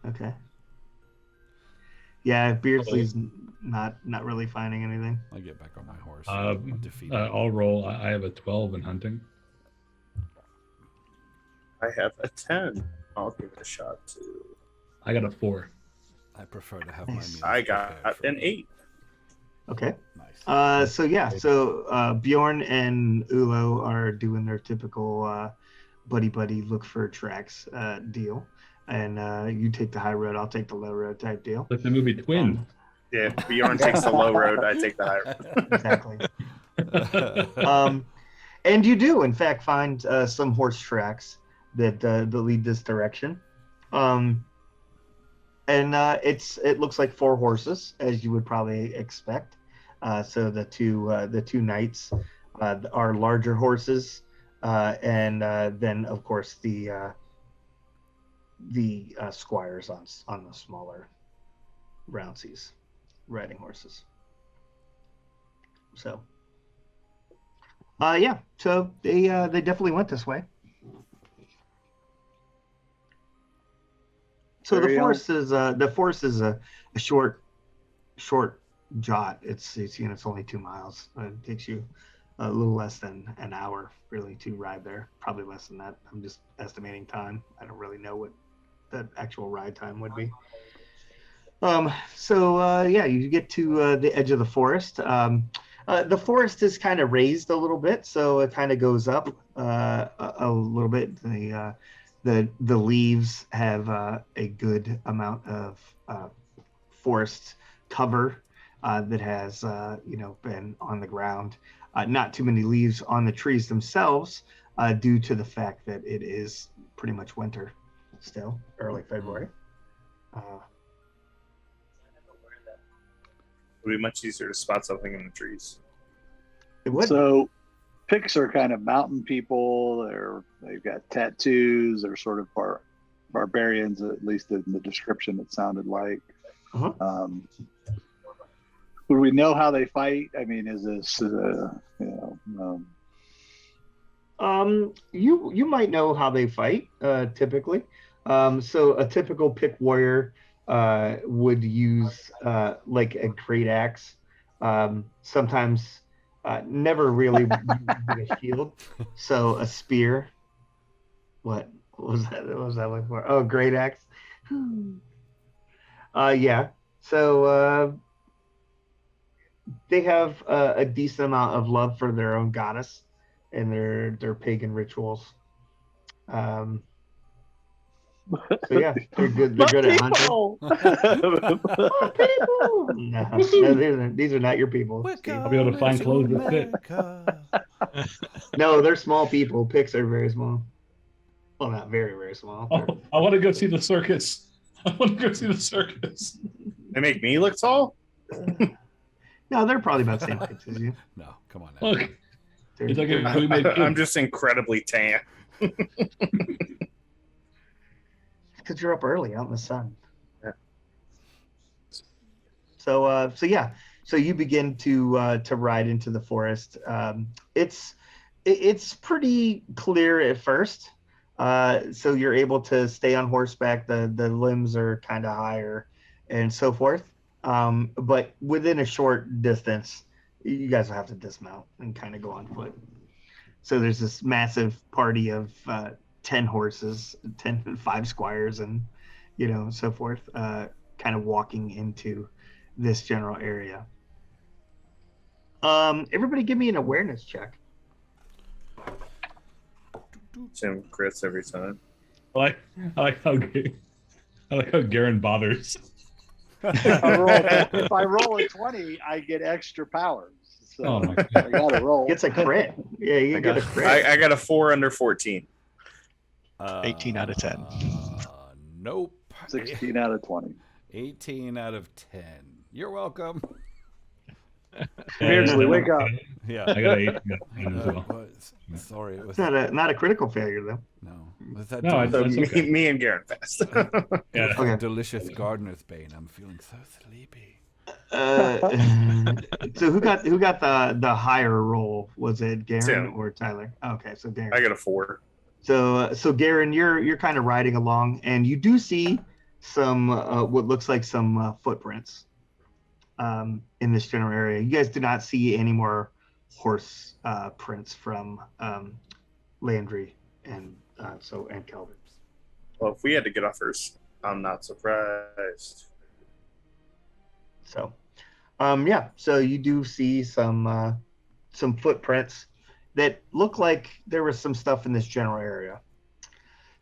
Okay. Yeah, Beardsley's not really finding anything. I get back on my horse. Defeat. I'll roll. I have a 12 in hunting. I have a 10. I'll give it a shot too. I got a 4. I prefer to have my meals I got prepared for an me. 8. Okay. Nice. So Bjorn and Ulo are doing their typical buddy look for tracks deal, and you take the high road, I'll take the low road type deal. Like the movie Twin. Yeah, Bjorn takes the low road. I take the high road. Exactly. And you do, in fact, find some horse tracks that lead this direction. And it looks like 4 horses, as you would probably expect. So the two knights are larger horses, and then of course the squires on the smaller roundsies riding horses. So so they definitely went this way. So the forest is a short jaunt. It's only 2 miles. It takes you a little less than an hour really to ride there. Probably less than that. I'm just estimating time. I don't really know what the actual ride time would be. You get to the edge of the forest. The forest is kind of raised a little bit, so it kind of goes up a little bit. The leaves have a good amount of forest cover that has been on the ground. Not too many leaves on the trees themselves, due to the fact that it is pretty much winter still, early February. It would be much easier to spot something in the trees. It would. So Picts are kind of mountain people. They've got tattoos. They're sort of barbarians, at least in the description it sounded like. Uh-huh. Would we know how they fight? I mean, is this you might know how they fight typically. So a typical Pict warrior would use like a great axe. Sometimes never really using a shield. So a spear. What was that? What was that like for? Oh, great axe. Yeah. So they have a decent amount of love for their own goddess and their pagan rituals. So yeah, they're good. They're good at hunting. Oh, people! No, these are not your people. I'll be able to find clothes that fit. No, they're small people. Picts are very small. Well, not very, very small. Oh, I want to go see the circus. I want to go see the circus. They make me look tall? No, they're probably about the same height as you. No, come on now. Look, it's like a we made I'm just incredibly tan. Because you're up early out in the sun. Yeah. So yeah. So you begin to ride into the forest. It's pretty clear at first. So you're able to stay on horseback. The limbs are kind of higher, and so forth. But within a short distance, you guys will have to dismount and kind of go on foot. So there's this massive party of 10 horses, 5 squires, and so forth, kind of walking into this general area. Everybody give me an awareness check. Tim crits every time. I like how Garen bothers. If I roll a 20, I get extra powers. So Oh my God. I gotta roll. It's a crit. Yeah, you get a crit. I got a 4 under 14. 18 out of 10. Nope. 16 out of 20. 18 out of 10. You're welcome. Seriously, wake up. Yeah. I got an 18 as well. Sorry, it was It's not a critical failure though. no. Was that No, So That's me, okay. me and Garen fast. Yeah. Okay. delicious gardener's bane. I'm feeling so sleepy. So who got the higher roll? Was it Garen Tim. or Tyler? Okay, so Garen. I got a 4. So Garen, you're kind of riding along, and you do see some what looks like some footprints in this general area. You guys do not see any more horse prints from Landry and Calvert. Well, if we had to get off first, I'm not surprised. So, yeah. So you do see some footprints that look like there was some stuff in this general area.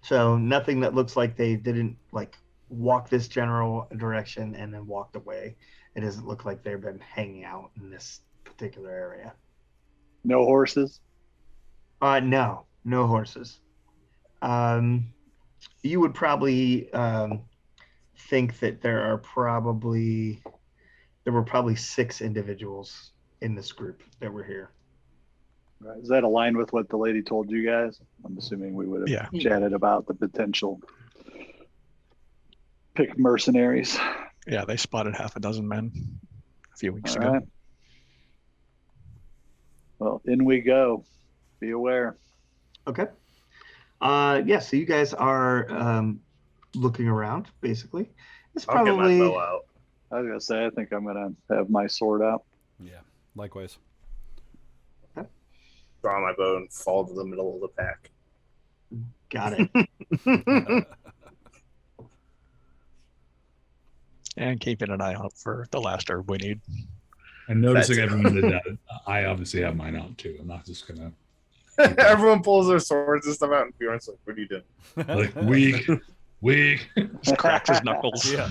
So nothing that looks like they didn't like walk this general direction and then walked away. It doesn't look like they've been hanging out in this particular area. No horses. No horses. You would probably think that there were probably 6 individuals in this group that were here. Right. Is that aligned with what the lady told you guys? I'm assuming we would have chatted about the potential pick mercenaries. Yeah, they spotted half a dozen men a few weeks All ago. right. Well, in we go. Be aware. Okay. Yeah, so you guys are looking around, basically. It's I'll get my probably bow out. I was gonna say, I think I'm gonna have my sword out. Yeah. Likewise. Draw my bow and fall to the middle of the pack. got it. And keeping an eye out for the last herb we need. And noticing That's- everyone did that, I obviously have mine out too. I'm not just gonna Everyone pulls their swords and stuff out, and Bjorn's like, "What are you doing?" like weak. Just cracks his knuckles. Yeah.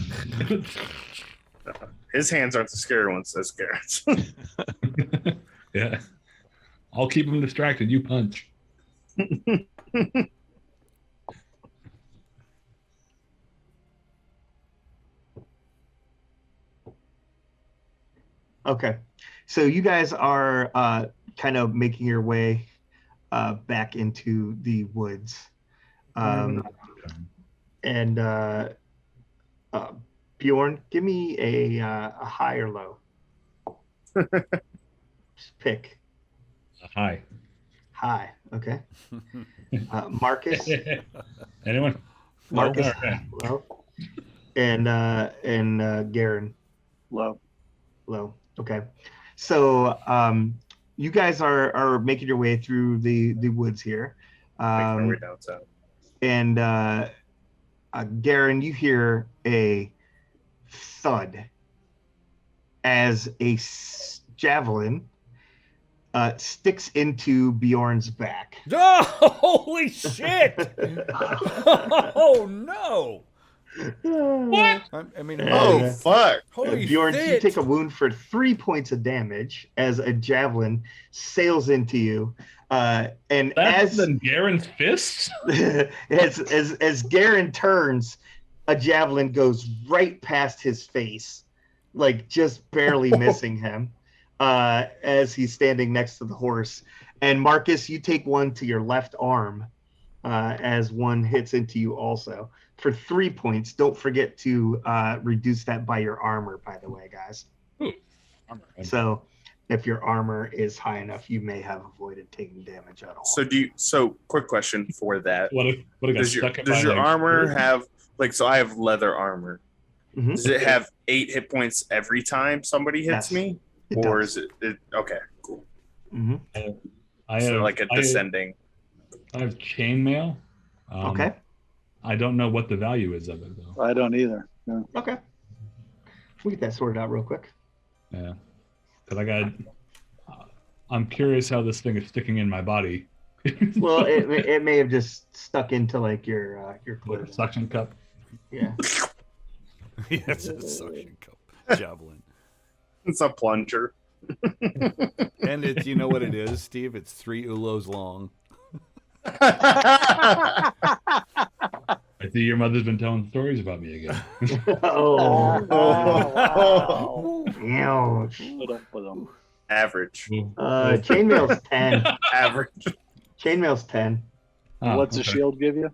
His hands aren't the scary ones, says Garrett's. Yeah. I'll keep him distracted. You punch. Okay. So you guys are kind of making your way back into the woods. And Bjorn, give me a high or low. Just pick. Hi. High. Okay. Marcus. Anyone? Marcus. Okay. Low. And Garen. Low. Low. Okay. So you guys are making your way through the woods here. Make my way downtown. And Garen, you hear a thud as a javelin sticks into Bjorn's back. Oh, holy shit! Oh no! What? I mean, Oh fuck! holy Bjorn, you shit. take a wound for 3 points of damage as a javelin sails into you. And That's than Garen's fists? as Garen turns, a javelin goes right past his face, like just barely missing him as he's standing next to the horse. And Marcus, you take one to your left arm as one hits into you also. for 3 points. Don't forget to reduce that by your armor, by the way, guys. So if your armor is high enough, you may have avoided taking damage at all. So quick question for that. What if I got Does stuck your like, armor have so I have leather armor. Mhm. Does it have 8 hit points every time somebody hits Yes, me? it Or does. is it okay, cool. Mhm. I So have like a descending. I have chainmail. Okay. I don't know what the value is of it though. I don't either. No. Okay. We'll get that sorted out real quick. Yeah, because I'm curious how this thing is sticking in my body. Well, it may have just stuck into like your Like a clothing. suction cup. Yeah. Yeah, it's a suction cup javelin. It's a plunger. And it's, you know what it is, Steve? It's 3 Ulos long. I see your mother's been telling stories about me again. Oh. Wow. Ouch. Average. Chainmail's 10. Average. Chainmail's 10. Oh, What's a okay. shield give you?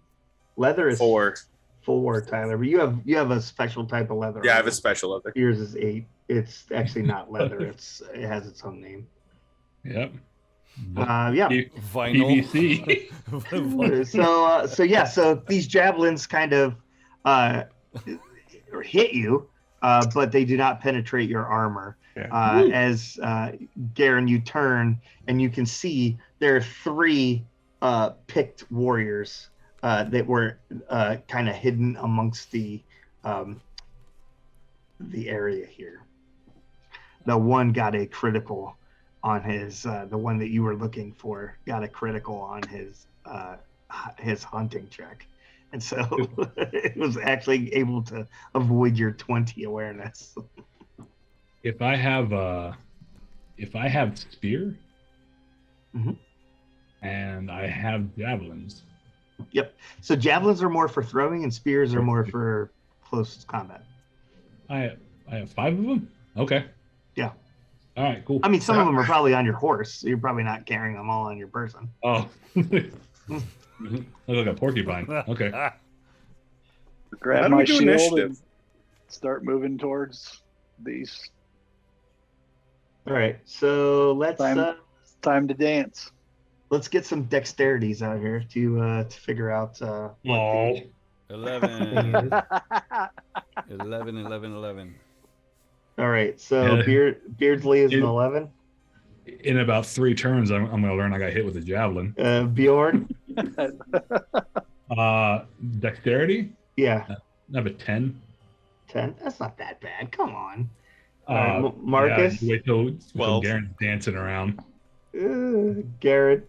Leather is 4. 4, Tyler. But you have a special type of leather. Yeah, I have a special leather. Yours is 8. It's actually not leather. It has its own name. Yep. Yeah. Vinyl. PVC. So these javelins kind of hit you, but they do not penetrate your armor. As Garen, you turn and you can see there are 3 picked warriors that were kind of hidden amongst the area here. The one got a critical on his the one that you were looking for got a critical on his hunting check, and so it was actually able to avoid your 20 awareness. If I have spear, Mhm. and I have javelins. Yep. So javelins are more for throwing, and spears are more for close combat. I have 5 of them. Okay. Yeah. All right. Cool. I mean, some of them are probably on your horse, so you're probably not carrying them all on your person. Oh. Look like a porcupine. Okay. How Grab do my we do shield initiative? and start moving towards these. All right. So let's Time to dance. let's get some dexterities out here to figure out. Oh. 11. 11. All right. So Yeah. Beardsley is an It- 11. In about 3 turns, I'm going to learn I got hit with a javelin. Bjorn. Dexterity? Yeah. I have a 10. 10. That's not that bad. Come on. Yeah, Marcus. wait till 12. Garen's dancing around. Garrett.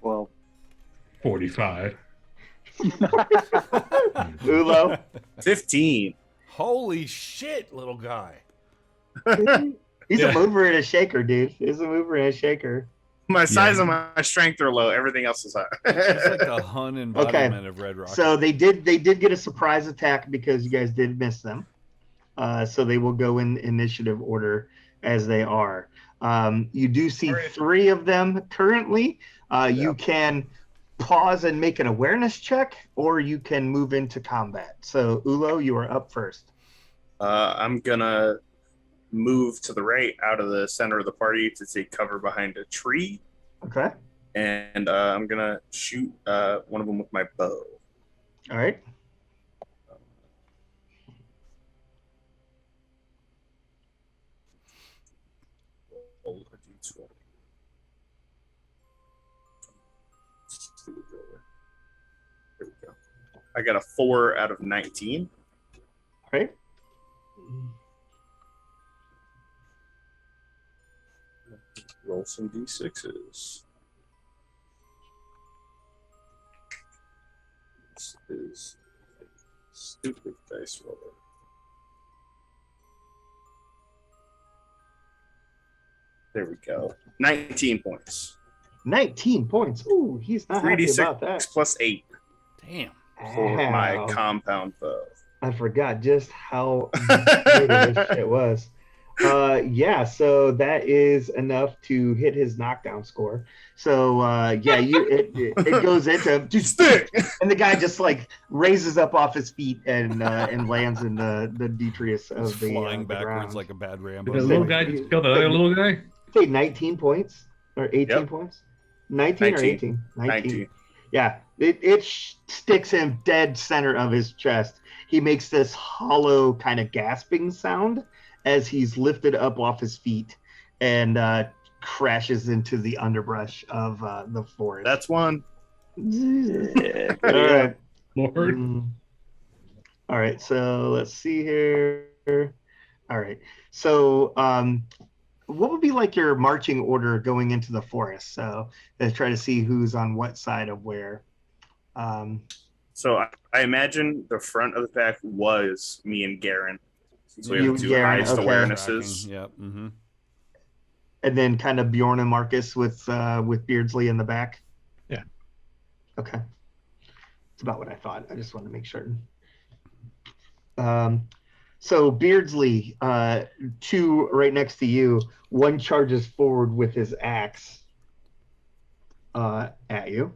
Well, 45. Ulo. 15. Holy shit, little guy. He's Yeah. a mover and a shaker, dude. He's a mover and a shaker. My size and my strength are low. Everything else is high. It's like the Hun embodiment of Red Rocket. So they did get a surprise attack because you guys did miss them. So they will go in initiative order as they are. You do see 3 of them currently. You can pause and make an awareness check, or you can move into combat. So Ulo, you are up first. I'm gonna move to the right out of the center of the party to take cover behind a tree, Okay. and I'm gonna shoot one of them with my bow. All right. Roll a d20. There we go. I got a 4 out of 19. All right. Roll some d6s. This is a stupid dice roller. There we go. 19 points. 19 points. Ooh, he's not happy about that. 3d6 plus 8 Damn. for my Ow. compound bow. I forgot just how big of this shit was. Yeah, so that is enough to hit his knockdown score. So yeah, it goes into Stick. and the guy just like raises up off his feet and lands in the detritus He's of the flying the backwards ground. like a bad Did Rambo. the little guy just kill the other little guy? Say 19 points or 18 Yep. points. 19 or 18? 19. Yeah, it sticks him dead center of his chest. He makes this hollow kind of gasping sound as he's lifted up off his feet and crashes into the underbrush of the forest. That's one. Yeah, all right. Lord. All right, so let's see here. All right, so what would be like your marching order going into the forest? So let's try to see who's on what side of where. So I imagine the front of the pack was me and Garen, since we You have and two Garen, highest okay. awarenesses. Yep. Mm-hmm. And then kind of Bjorn and Marcus with Beardsley in the back. Yeah. Okay. It's about what I thought. I just wanted to make sure. So Beardsley, 2 right next to you. 1 charges forward with his axe at you.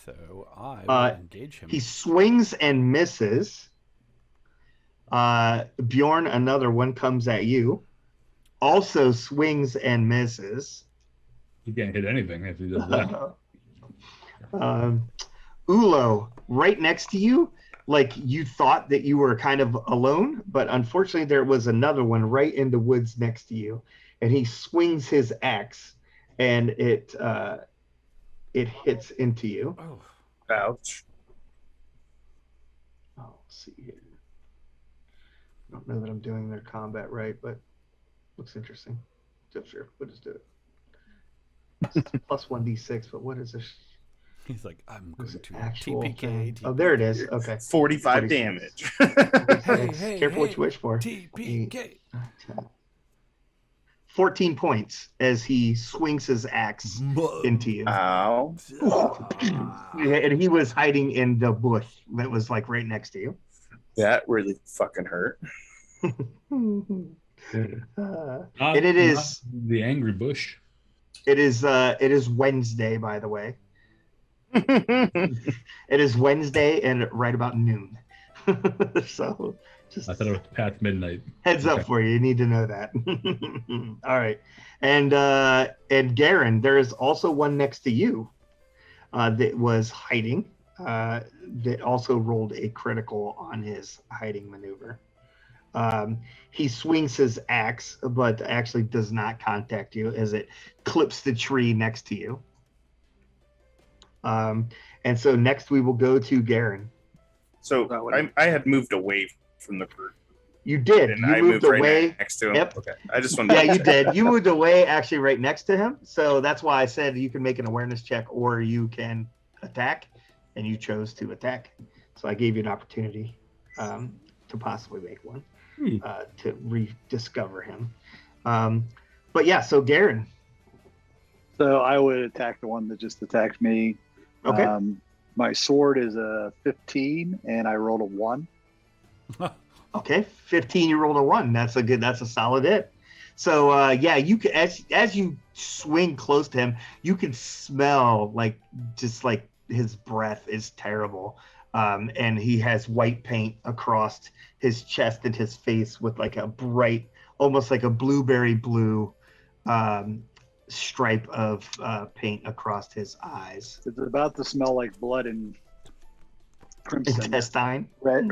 So I will engage him. He swings and misses. Bjorn, another one comes at you. Also swings and misses. He can't hit anything if he does that. Ulo, right next to you, like you thought that you were kind of alone, but unfortunately there was another one right in the woods next to you, and he swings his axe, and it hits into you. Oh, Ouch. Oh, let's see here. I don't know that I'm doing their combat right, but looks interesting. So sure, we'll just do it. It's plus 1d6, but what is this? he's like, I'm What is going it? to Actual TPK. thing? Oh, there it is. Okay. 45 46. damage. Careful what you wish for. TPK. 14 points as he swings his axe into you. Ow. And he was hiding in the bush that was like right next to you. That really fucking hurt. And Not- it is not the angry bush. it is Wednesday, by the way. It is Wednesday and right about noon. So just I thought it was past midnight. heads up Okay. for you. You need to know that. All right. And Garen, there is also one next to you that was hiding. That also rolled a critical on his hiding maneuver. He swings his axe, but actually does not contact you as it clips the tree next to you. And so next we will go to Garen. So I had moved away from the group. You did. And You I moved moved right away. next to him. Yep. Okay. I just wanted Yeah, to you check. did. You moved away actually right next to him. So that's why I said you can make an awareness check or you can attack. And you chose to attack. So I gave you an opportunity to possibly make one to rediscover him. But yeah, so Garen. So I would attack the one that just attacked me. Okay. My sword is a 15, and I rolled a 1. Okay, 15. You rolled a 1. That's a solid hit. So yeah, you can as you swing close to him, you can smell like his breath is terrible, and he has white paint across his chest and his face with like a bright, almost like a blueberry blue stripe of paint across his eyes. It's about to smell like blood and crimson. Intestine. Red,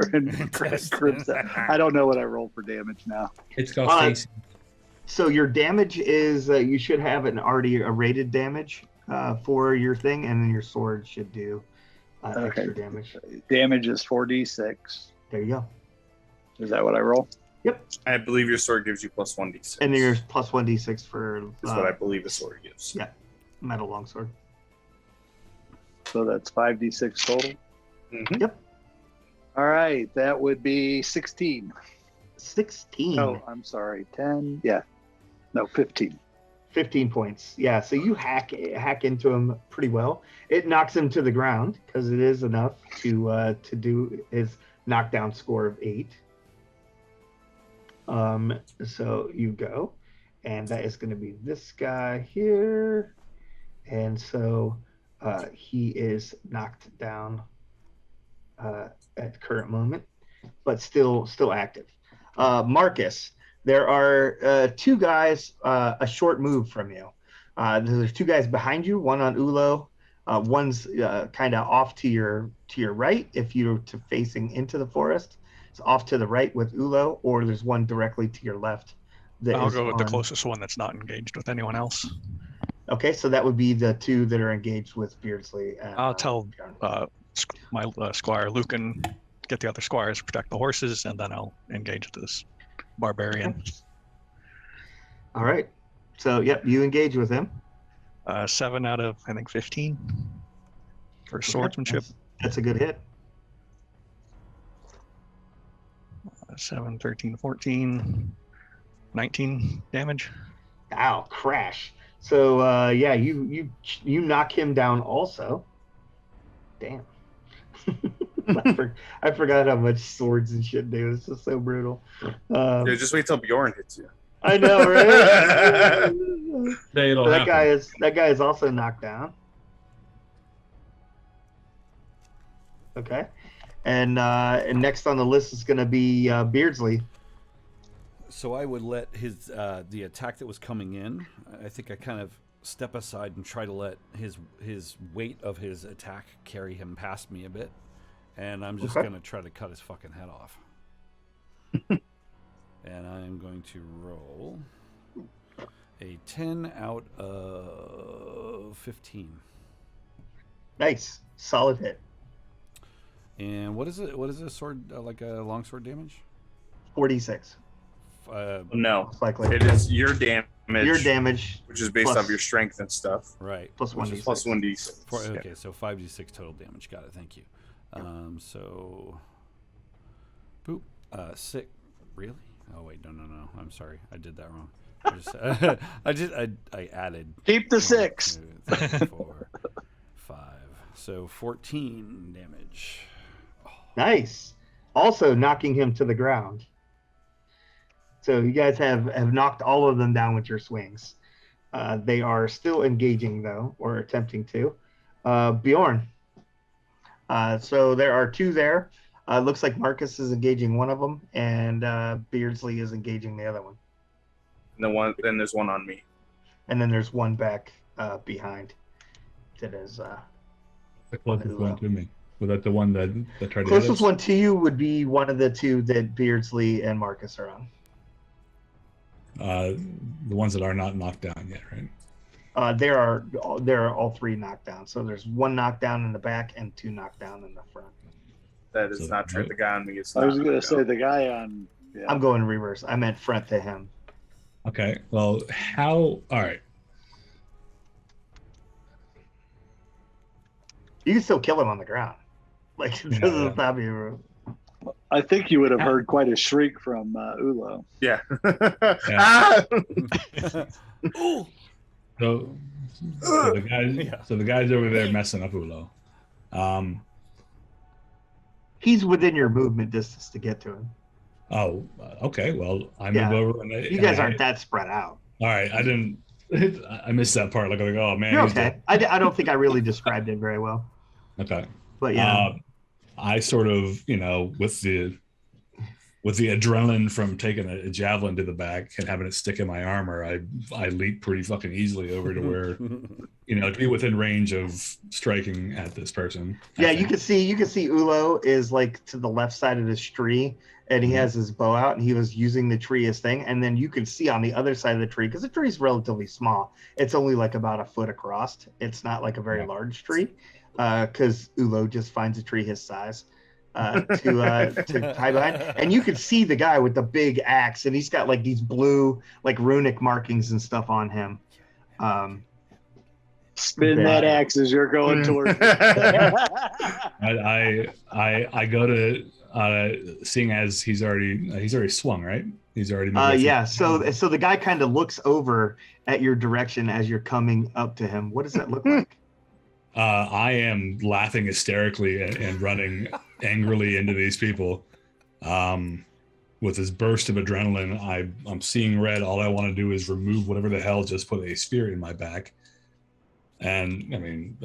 crimson. I don't know what I rolled for damage now. It's got face. So your damage is you should have a rated damage for your thing, and then your sword should do extra damage. Damage is 4d6. There you go. Is that what I roll? Yep. I believe your sword gives you plus 1d6. And then your plus 1d6 for That's what I believe a sword gives. Yeah, metal longsword. So that's 5d6 total. Mm-hmm. Yep. All right, that would be 16. 16. Oh, I'm sorry, 10. Yeah, no, 15. 15 points. Yeah, so you hack into him pretty well. It knocks him to the ground because it is enough to do his knockdown score of 8. So you go, and that is going to be this guy here, and so he is knocked down at the current moment, but still active. Marcus, there are two guys a short move from you. There's two guys behind you, one on Ulo, one's kind of off to your right if you're facing into the forest. It's off to the right with Ulo, or there's one directly to your left. I'll go with the closest one that's not engaged with anyone else. Okay, so that would be the two that are engaged with Beardsley. And, I'll tell my squire Lucan get the other squires to protect the horses, and then I'll engage this barbarian. Okay. All right. So, yep, you engage with him. 7 out of, I think, 15 for swordsmanship. That's a good hit. 7, 13, 14, 19 damage. Ow, crash. So, yeah, you knock him down also. Damn. I forgot how much swords and shit do. This is so brutal. Just wait till Bjorn hits you. I know, right? So that guy is also knocked down. Okay, and next on the list is going to be Beardsley. So I would let his the attack that was coming in. I think I kind of step aside and try to let his weight of his attack carry him past me a bit, and I'm just going to try to cut his fucking head off. And I'm going to roll a 10 out of 15. Nice, solid hit. And what is it? What is a sword like a longsword damage? 46. No, likely. It is your damage. Your damage, which is based off your strength and stuff. Right. Plus 1d6. Plus 1d6. Okay, so 5d6 total damage. Got it. Thank you. So, boop. 6. Really? Oh wait, no. I'm sorry, I did that wrong. I added. Keep the 6. 2, 3, 4, 5. So 14 damage. Oh. Nice. Also knocking him to the ground. So you guys have knocked all of them down with your swings. They are still engaging though, or attempting to. Bjorn. So there are two there. Looks like Marcus is engaging one of them, and Beardsley is engaging the other one. And then there's one on me. And then there's one back behind. That is the closest one to me. Was that the one that tried to hit us? Closest one to you would be one of the two that Beardsley and Marcus are on. The ones that are not knocked down yet, right? There are all three knocked down. So there's one knocked down in the back and two knocked down in the front. That is not true. The guy on me is I was going to say the guy on. Yeah. I'm going reverse. I meant front to him. Okay. Well, all right. You can still kill him on the ground. Like, it doesn't stop you. I think you would have heard quite a shriek from Ulo. Yeah. So the guys over there messing up Ulo. He's within your movement distance to get to him. Oh, okay. Well, I move over. And you guys aren't that spread out. All right. I missed that part. Like, oh man. You're okay. I don't think I really described it very well. Okay. But yeah. I sort of, with the adrenaline from taking a javelin to the back and having it stick in my armor, I leap pretty fucking easily over to where, to be within range of striking at this person. Yeah, you can see Ulo is like to the left side of this tree, and he has his bow out, and he was using the tree as thing. And then you can see on the other side of the tree, because the tree is relatively small. It's only like about a foot across. It's not like a very large tree, because Ulo just finds a tree his size. To hide behind, and you can see the guy with the big axe, and he's got like these blue like runic markings and stuff on him. Spin that axe as you're going towards. I go to seeing as he's already swung, right? He's already yeah. So the guy kind of looks over at your direction as you're coming up to him. What does that look like? I am laughing hysterically and running angrily into these people. with this burst of adrenaline, I'm seeing red. All I want to do is remove whatever the hell just put a spear in my back. And I mean,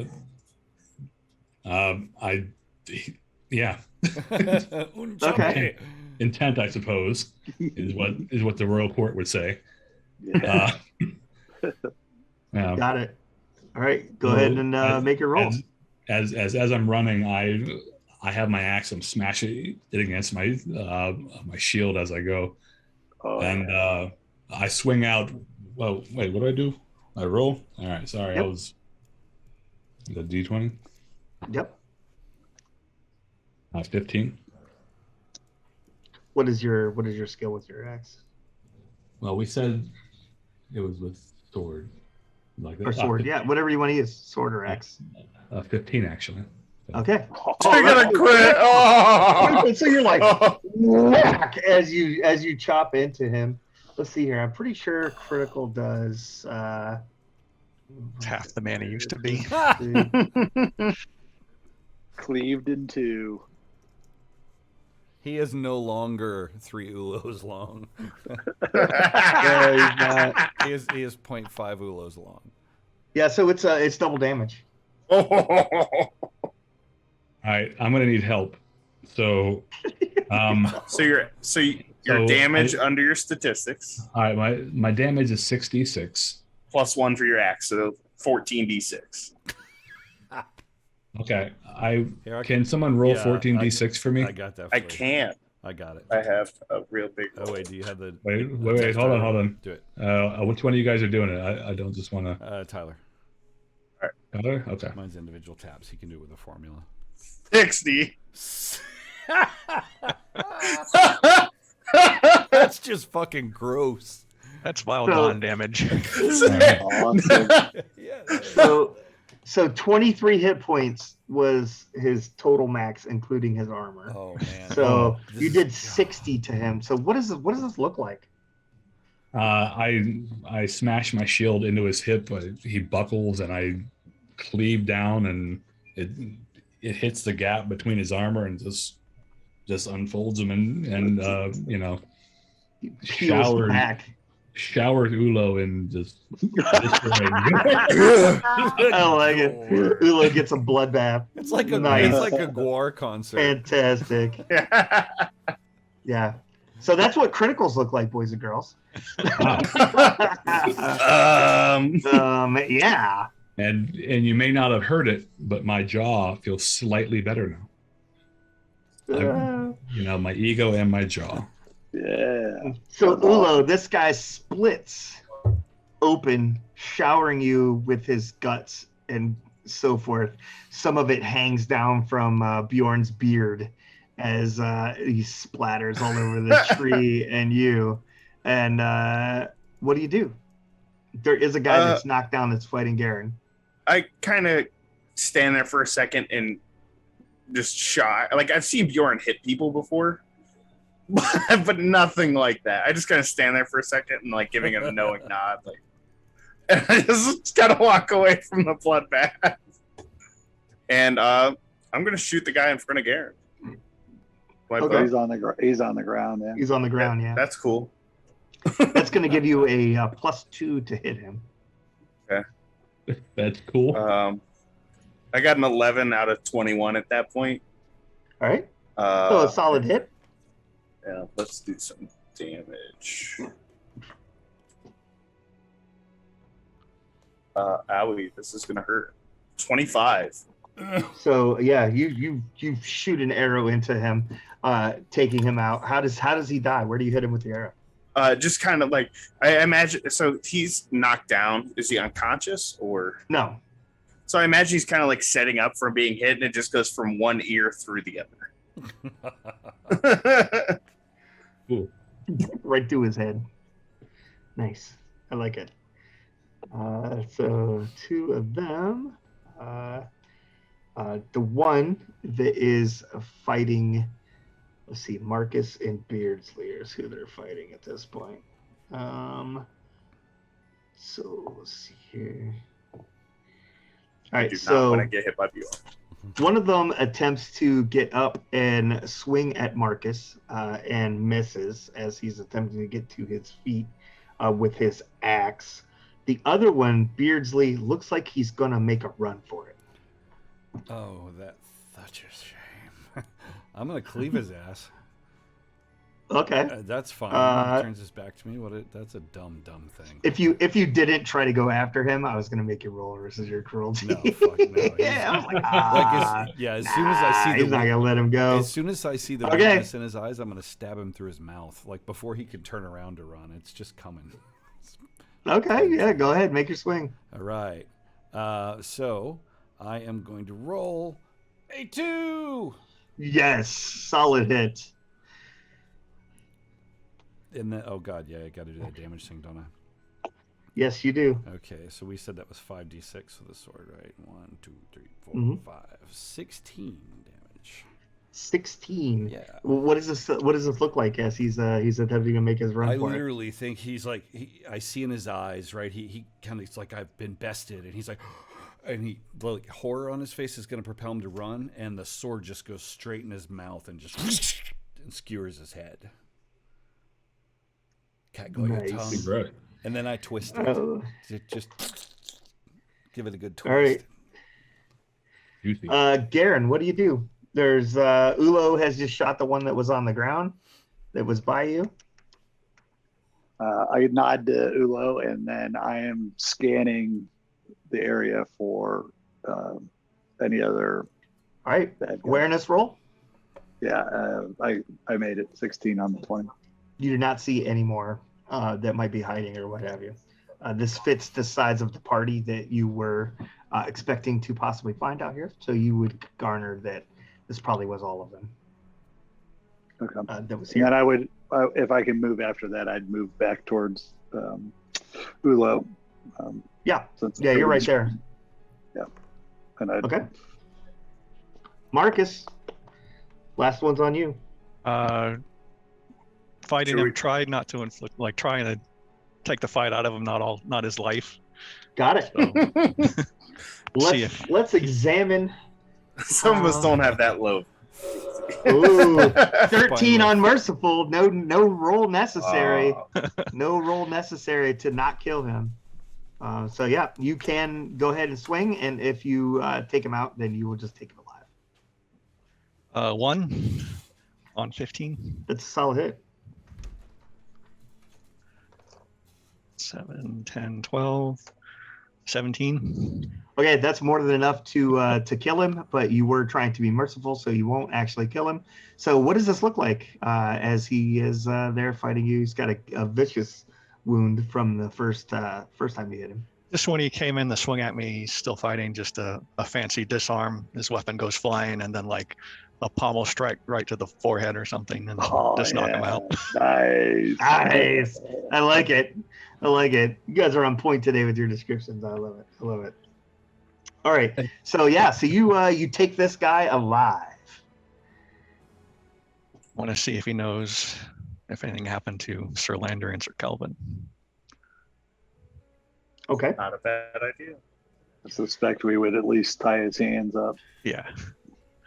yeah. Okay. Intent, I suppose, is what the royal court would say. Yeah. Yeah. Got it. All right, go ahead and make your roll. As I'm running, I have my axe. I'm smashing it against my shield as I go, and I swing out. Well, wait, what do I do? I roll. All right, sorry, Yep. I was the D20. Yep. 15. What is your skill with your axe? Well, we said it was with sword, like Or sword? Yeah, whatever you want to use, sword or axe. 15 actually. Okay. You're gonna quit. Oh. So you're like whack as you chop into him. Let's see here. I'm pretty sure critical does. It's half the man he used to be. Cleaved in two. He is no longer 3 Ulos long. No, he's not. He is 0.5 Ulos long. Yeah, so it's double damage. All right, I'm gonna need help. So, So your damage under your statistics all right, my damage is 6d6. plus 1 for your axe, so 14d6. Okay, Here, can someone roll yeah, 14d6 for me? I got that. For I you. can't. I got it. I have a real big. Oh wait, do you have the? Wait, text hold Tyler? on. Do it, Which one of you guys are doing it? I don't just want to. Tyler. Tyler? Okay. Mine's individual tabs. He can do it with a formula. 60. That's just fucking gross. That's wild So- dawn damage. Awesome. Yeah. So 23 hit points was his total max, including his armor. Oh man. So This you is- did 60 to him. So what does this look like? I smash my shield into his hip, but he buckles, and I cleave down, and it hits the gap between his armor and just unfolds him, and Heals showered back. Ulo in just. I like it. Ulo gets a bloodbath. It's like a Nice. it's like a Guar concert. Fantastic. Yeah. So that's what criticals look like, boys and girls. Yeah. And you may not have heard it, but my jaw feels slightly better now. My ego and my jaw. Yeah. So Ulo, this guy splits open, showering you with his guts and so forth. Some of it hangs down from Bjorn's beard as he splatters all over the tree and you. And what do? There is a guy that's knocked down that's fighting Garen. I kind of stand there for a second and just shy. Like, I've seen Bjorn hit people before, but nothing like that. I just kind of stand there for a second and like giving him a knowing nod, like, and I just kind of walk away from the bloodbath. And I'm gonna shoot the guy in front of Garen. Okay. He's on the ground. Yeah. He's on the ground, yeah. That's cool. That's going to give you a +2 to hit him. That's cool. I got an 11 out of 21 at that point. All right. So a solid hit. Yeah, let's do some damage. Owie, this is gonna hurt. 25. So yeah, you shoot an arrow into him, taking him out. How does he die? Where do you hit him with the arrow? Just kind of like, I imagine. So he's knocked down. Is he unconscious or? No. So I imagine he's kind of like setting up for being hit, and it just goes from one ear through the other. Cool. Right through his head. Nice. I like it. So 2 of them. The one that is fighting, let's see, Marcus and Beardsley is who they're fighting at this point. So let's see here. All right, Do not so want to get hit by Bjorn. One of them attempts to get up and swing at Marcus and misses as he's attempting to get to his feet with his axe. The other one, Beardsley, looks like he's going to make a run for it. Oh, that's such a shame. I'm going to cleave his ass. Okay. That's fine. He turns his back to me. That's a dumb thing. If you didn't try to go after him, I was going to make you roll versus your cruelty. No, fuck no. Yeah, I was like, as soon as I see he's not going to let him go. As soon as I see the weakness in his eyes, I'm going to stab him through his mouth. Like, before he can turn around to run. It's just coming. Okay, yeah, go ahead. Make your swing. All right. So I am going to roll a 2. Yes, solid hit. And then, oh god, yeah, I got to do that damage thing, don't I? Yes, you do. Okay, so we said that was 5d6 with the sword, right? 1, 2, 3, 4, 5, 16 damage. 16. Yeah. Well, what does this look like as he's attempting to make his run I for it? literally think he's like, I see in his eyes, right? He kind of, it's like, I've been bested, and he's like, and he, like, horror on his face is going to propel him to run, and the sword just goes straight in his mouth and just and skewers his head. Cat go your tongue. Right. And then I twist it. Just give it a good twist. All right. Juicy. Garen, what do you do? There's Ulo has just shot the one that was on the ground that was by you. I nod to Ulo, and then I am scanning the area for any other. All right. bad guys. Awareness roll. Yeah, I made it 16 on the 20. You do not see any more that might be hiding or what have you. This fits the size of the party that you were expecting to possibly find out here. So you would garner that this probably was all of them. Okay. That was And here. then I would, if I can move after that, I'd move back towards Ulo. Yeah. Since Yeah, you're right there. Yeah. And I'd, Okay. Marcus, last one's on you. Fighting him, tried not to inflict, like trying to take the fight out of him, not his life. Got it. See if Let's examine. Some of us don't have that low. Ooh, 13 unmerciful. No roll necessary. Oh. No roll necessary to not kill him. So yeah, you can go ahead and swing, and if you take him out, then you will just take him alive. 1 on 15. That's a solid hit. 7, 10, 12, 17. Okay, that's more than enough to kill him, but you were trying to be merciful, so you won't actually kill him. So what does this look like as he is there fighting you? He's got a vicious wound from the first time you hit him. Just when he came in to swing at me, he's still fighting, just a fancy disarm. His weapon goes flying, and then like a pommel strike right to the forehead or something, and just knock him out. Nice. Nice. I like it. You guys are on point today with your descriptions. I love it. All right. So yeah, so you take this guy alive. Want to see if he knows if anything happened to Sir Lander and Sir Kelvin. Okay. Not a bad idea. I suspect we would at least tie his hands up. Yeah.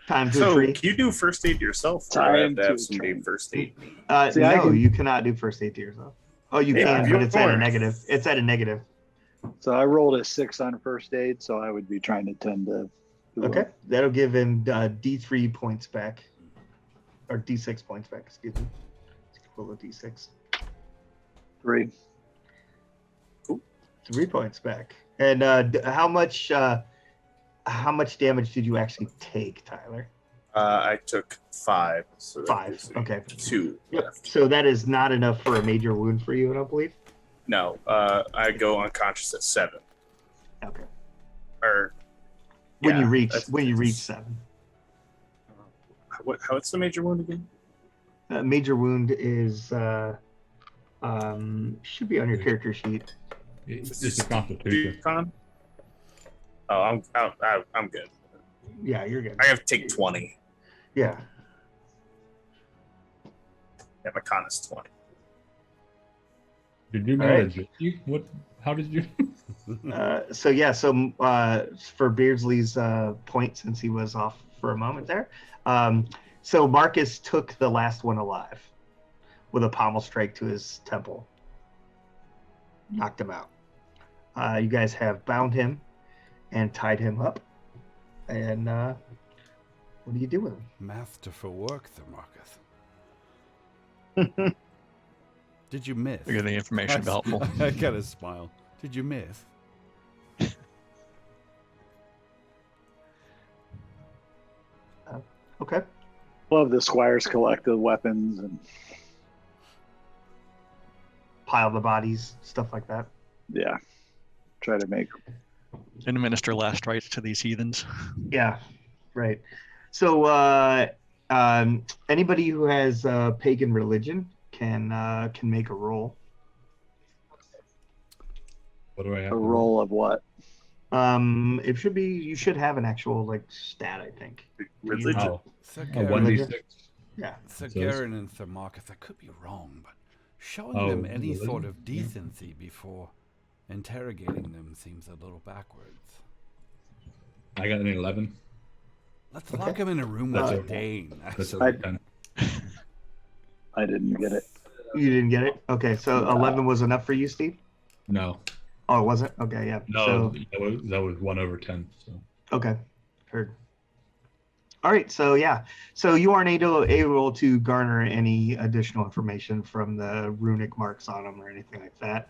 Time to So, tree. can you do first aid yourself? Or Time do I have to to have somebody tree. first aid? See, I No, can- you cannot do first aid to yourself. Oh, you Yeah, can, but of it's at a course. negative. It's at a negative. So I rolled a 6 on first aid, so I would be trying to tend to. Okay. That'll give him D3 points back. Or D6 points back, excuse me. Roll a D6. 3. 3 points back. And how much damage did you actually take, Tyler? I took 5. So that 5. gives me Okay. 2 Yep. left. So that is not enough for a major wound for you, I don't believe. No, I go unconscious at 7. Okay. Or When yeah, you reach that's- 7. What's the major wound again? Major wound is should be on your character sheet. It's a constitution. Con? Oh, I'm good. Yeah, you're good. I have to take 20. Yeah. Yeah, my con is 20. Did you All know that? What? How did you? For Beardsley's point, since he was off for a moment there, so Marcus took the last one alive with a pommel strike to his temple, knocked him out. You guys have bound him and tied him up, and what do you do with him? Master for work, Marcus. Did you miss? We're getting the information helpful. I got a smile. Did you miss? Okay. Love the squires collect the weapons and Pile the bodies, stuff like that. yeah, try to make. Administer last rites to these heathens. Yeah, right. So anybody who has pagan religion can make a roll. What do I have? A roll of what? It should be, you should have an actual like stat, I think. Religion. Oh, Sir a 1d6. Yeah. Sir So Garen and Sir Marcus, I could be wrong, but showing Oh, them any religion? sort of decency before interrogating them seems a little backwards. I got an 11. Let's lock him in a room with That's a okay. Dane. That's I- a 10. I didn't get it. You didn't get it? Okay, so 11 was enough for you, Steve? No, Oh, it wasn't? Okay, yeah. no, So, that was 1 over 10. So okay, heard. All right, so yeah. So you aren't able to garner any additional information from the runic marks on them or anything like that.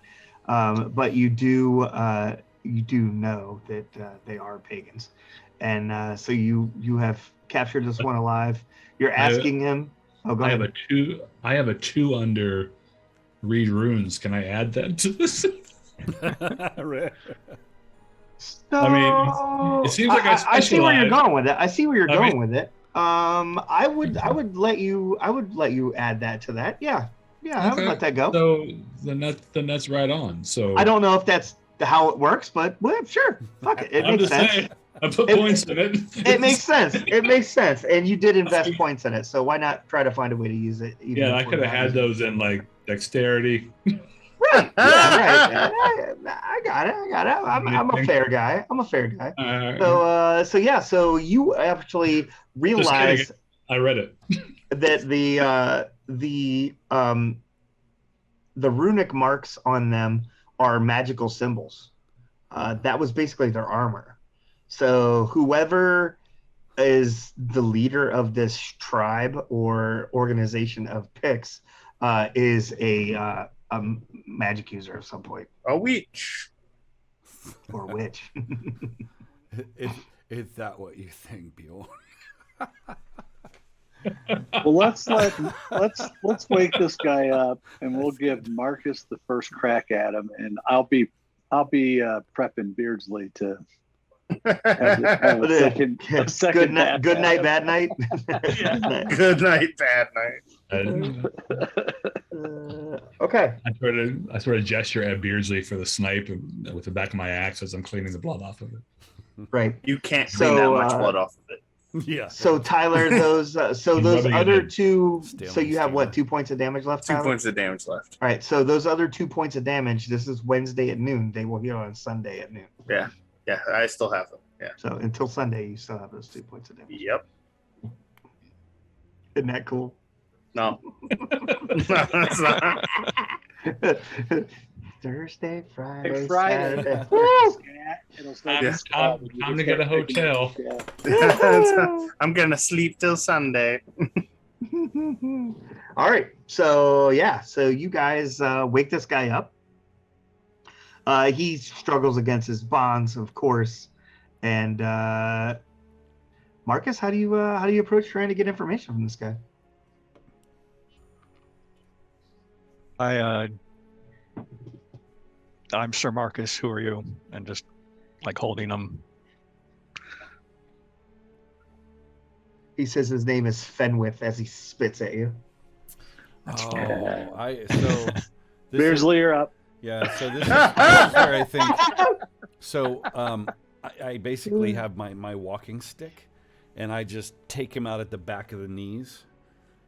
But you do know that they are pagans. And so you have captured this one alive. You're asking him. Oh, go I ahead. have a 2 under read runes. Can I add that to this? I mean, it seems like I see where you're specialize. going with it. I see where you're I going mean- with it. I would let you add that to that. Yeah, I would Okay. let that go. So then that's right on. So I don't know if that's how it works, but well, sure. Fuck it. It I'm makes just sense. saying. I put It- points in it. It makes sense. It makes sense. And you did invest points in it, so why not try to find a way to use it? even Yeah, if I we're could have not had using it? those in like dexterity. Right. Yeah, right. I got it. I'm a fair guy. So you actually realize I read it. that the runic marks on them are magical symbols. That was basically their armor. So whoever is the leader of this tribe or organization of Picts is a magic user of some point, A witch. or witch. Is that what you think, Bjorn? Well, let's wake this guy up, and we'll give Marcus the first crack at him, and I'll be prepping Beardsley to have a second Good night, bad night. Good night, bad night. Okay. I sort of gesture at Beardsley for the snipe with the back of my axe as I'm cleaning the blood off of it. Right. You can't clean that So, much blood off of it. Yeah. So Tyler, those those rubbing it other in. two. Stanley So you have what, Steamer. 2 points of damage left? 2 Tyler? points of damage left. All right. So those other 2 points of damage. This is Wednesday at noon. They will heal on Sunday at noon. Yeah, I still have them. Yeah. So until Sunday, you still have those 2 points of damage. Yep. Isn't that cool? No. No, it's not. Thursday, Friday, Friday. Saturday. Woo! It'll start Yeah. Time to get a hotel. Yeah. I'm gonna sleep till Sunday. All right. So yeah. So you guys wake this guy up. He struggles against his bonds, of course. And Marcus, how do you approach trying to get information from this guy? I'm Sir Marcus. Who are you? And just like holding him. He says his name is Fenwith as he spits at you. So this Beardsley, you're up. Yeah, so this is where I think. So I basically have my walking stick, and I just take him out at the back of the knees,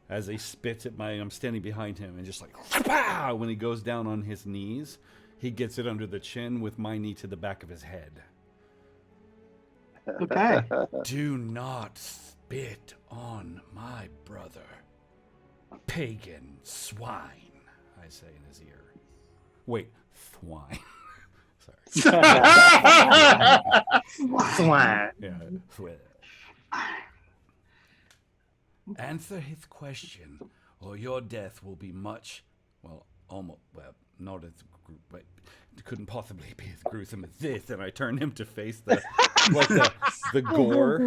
as he spits at I'm standing behind him, and just like, pow! When he goes down on his knees, he gets it under the chin with my knee to the back of his head. Okay. Do not spit on my brother, pagan swine, I say in his ear. Wait, swine. Sorry. Swine. Yeah. Answer his question, or your death will be much, not as, but it couldn't possibly be as gruesome as this. And I turn him to face the gore.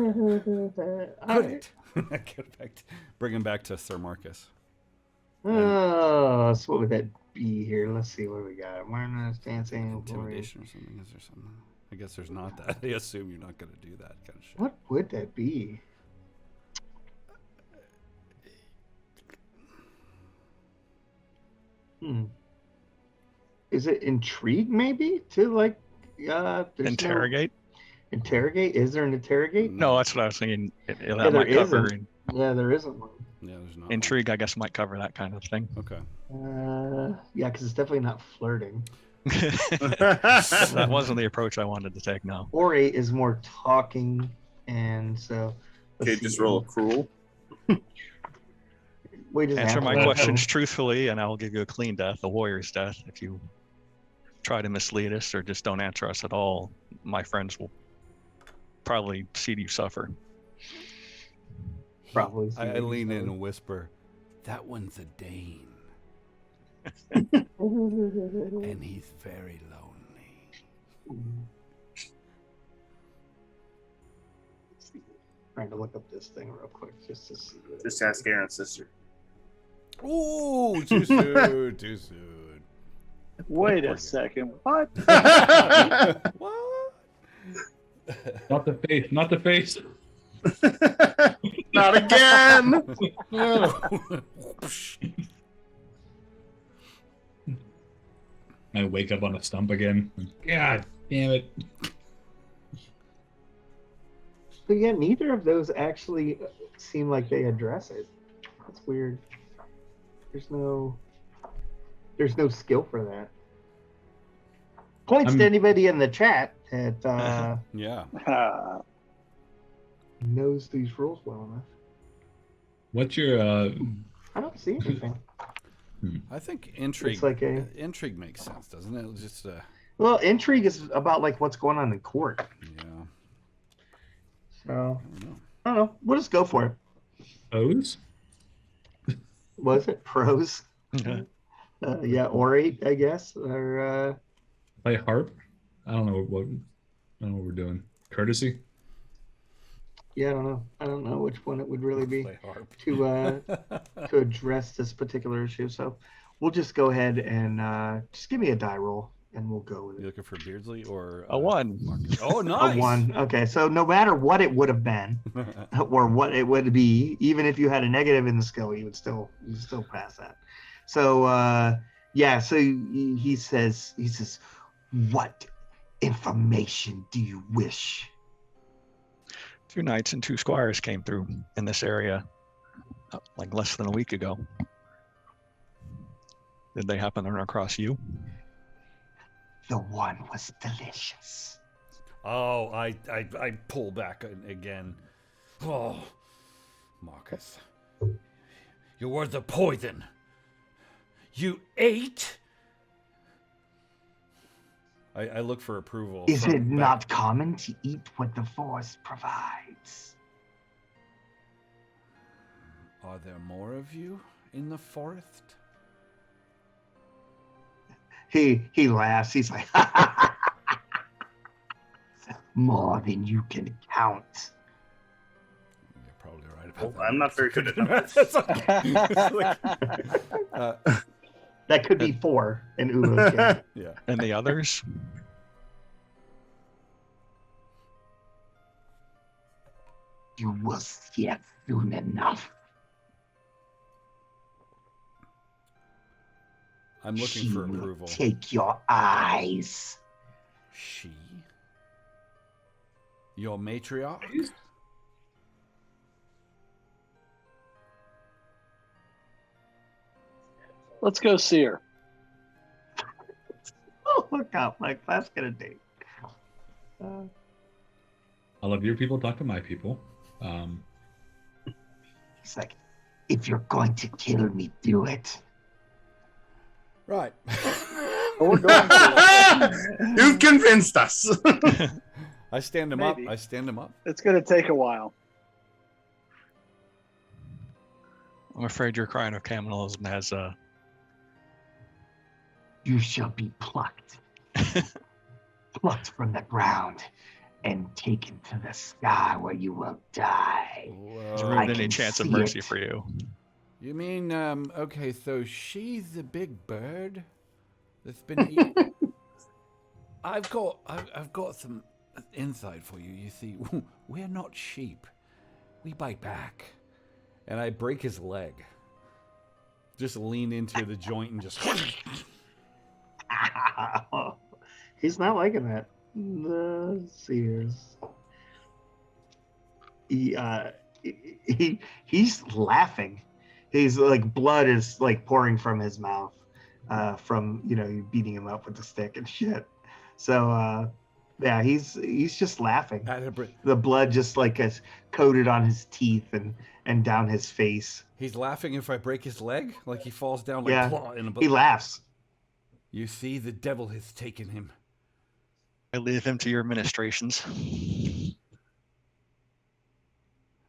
Could it? Bring him back to Sir Marcus. Oh, so what would that be here? Let's see what we got. Awareness, dancing, Intimidation or something? Is there something? I guess there's not that. I assume you're not going to do that kind of shit. What would that be? Is it intrigue maybe to like Interrogate? Interrogate? Is there an interrogate? No, that's what I was thinking. That there might cover isn't. Yeah, there isn't one. Yeah, there's not. intrigue. I guess might cover that kind of thing. Okay. Yeah, because it's definitely not flirting. That wasn't the approach I wanted to take. No. Orate is more talking, and so. Okay, just roll a cruel. We just Answer my answer questions truthfully, and I will give you a clean death, a warrior's death. If you try to mislead us or just don't answer us at all, my friends will probably see you suffer. Probably. I lean in and whisper, "That one's a Dane, and he's very lonely." Trying to look up this thing real quick just to see. Just ask Aaron's sister. Ooh, too soon, too soon. Wait a second. What? What? Not the face. Not the face. Not again. I wake up on a stump again. God damn it. But yeah, neither of those actually seem like they address it. That's weird. There's no skill for that. Points to anybody in the chat that Yeah. knows these rules well enough. What's your I don't see anything. I think intrigue. It's like intrigue makes sense, doesn't it? It's just well, intrigue is about like what's going on in court. yeah. So I don't know. I don't know. We'll just go for it. pose? Was it prose? Yeah, orate, I guess, or Play harp? I don't know what we're doing. Courtesy? yeah, I don't know which one it would really be Play harp. to address this particular issue. So we'll just go ahead and just give me a die roll, and we'll go with You it. looking for Beardsley or A 1. Marcus? Oh, nice. A 1. Okay, so no matter what it would have been, or what it would be, even if you had a negative in the skill, you'd still pass that. So yeah, so he says, "What information do you wish?" 2 knights and 2 squires came through in this area like less than a week ago. Did they happen to run across you? The one was delicious. Oh, I pull back again. Oh, Marcus, you were the poison. You ate. I look for approval. Is from it back- not common to eat what the forest provides? Are there more of you in the forest? He laughs. He's like, more than you can count. You're probably right about that. I'm not very good at numbers. That's okay. That could be 4 in Ulos game. Yeah. And the others? You will see it soon enough. I'm looking She for will approval. take your eyes. She? Your matriarch? Let's go see her. Oh, look out, Mike. That's gonna date. I'll have your people talk to my people. He's like, if you're going to kill me, do it. Right. We're going to. You've convinced us. I stand him Maybe. up. I stand him up. It's going to take a while. I'm afraid your crying of cannibalism has You shall be plucked. Plucked from the ground and taken to the sky where you will die. has Whoa. I ruined any can chance of see mercy it. for you. You mean, okay, so she's the big bird that's been eaten? I've got some insight for you. You see, we're not sheep. We bite back. And I break his leg. Just lean into the joint and just... He's not liking that. Let's see here. He's laughing. He's like, blood is like pouring from his mouth from, you know, you beating him up with the stick and shit. So yeah, he's just laughing. The blood just like is coated on his teeth and down his face. He's laughing if I break his leg? Like he falls down like Yeah, claw in a he laughs. You see, the devil has taken him. I leave him to your ministrations.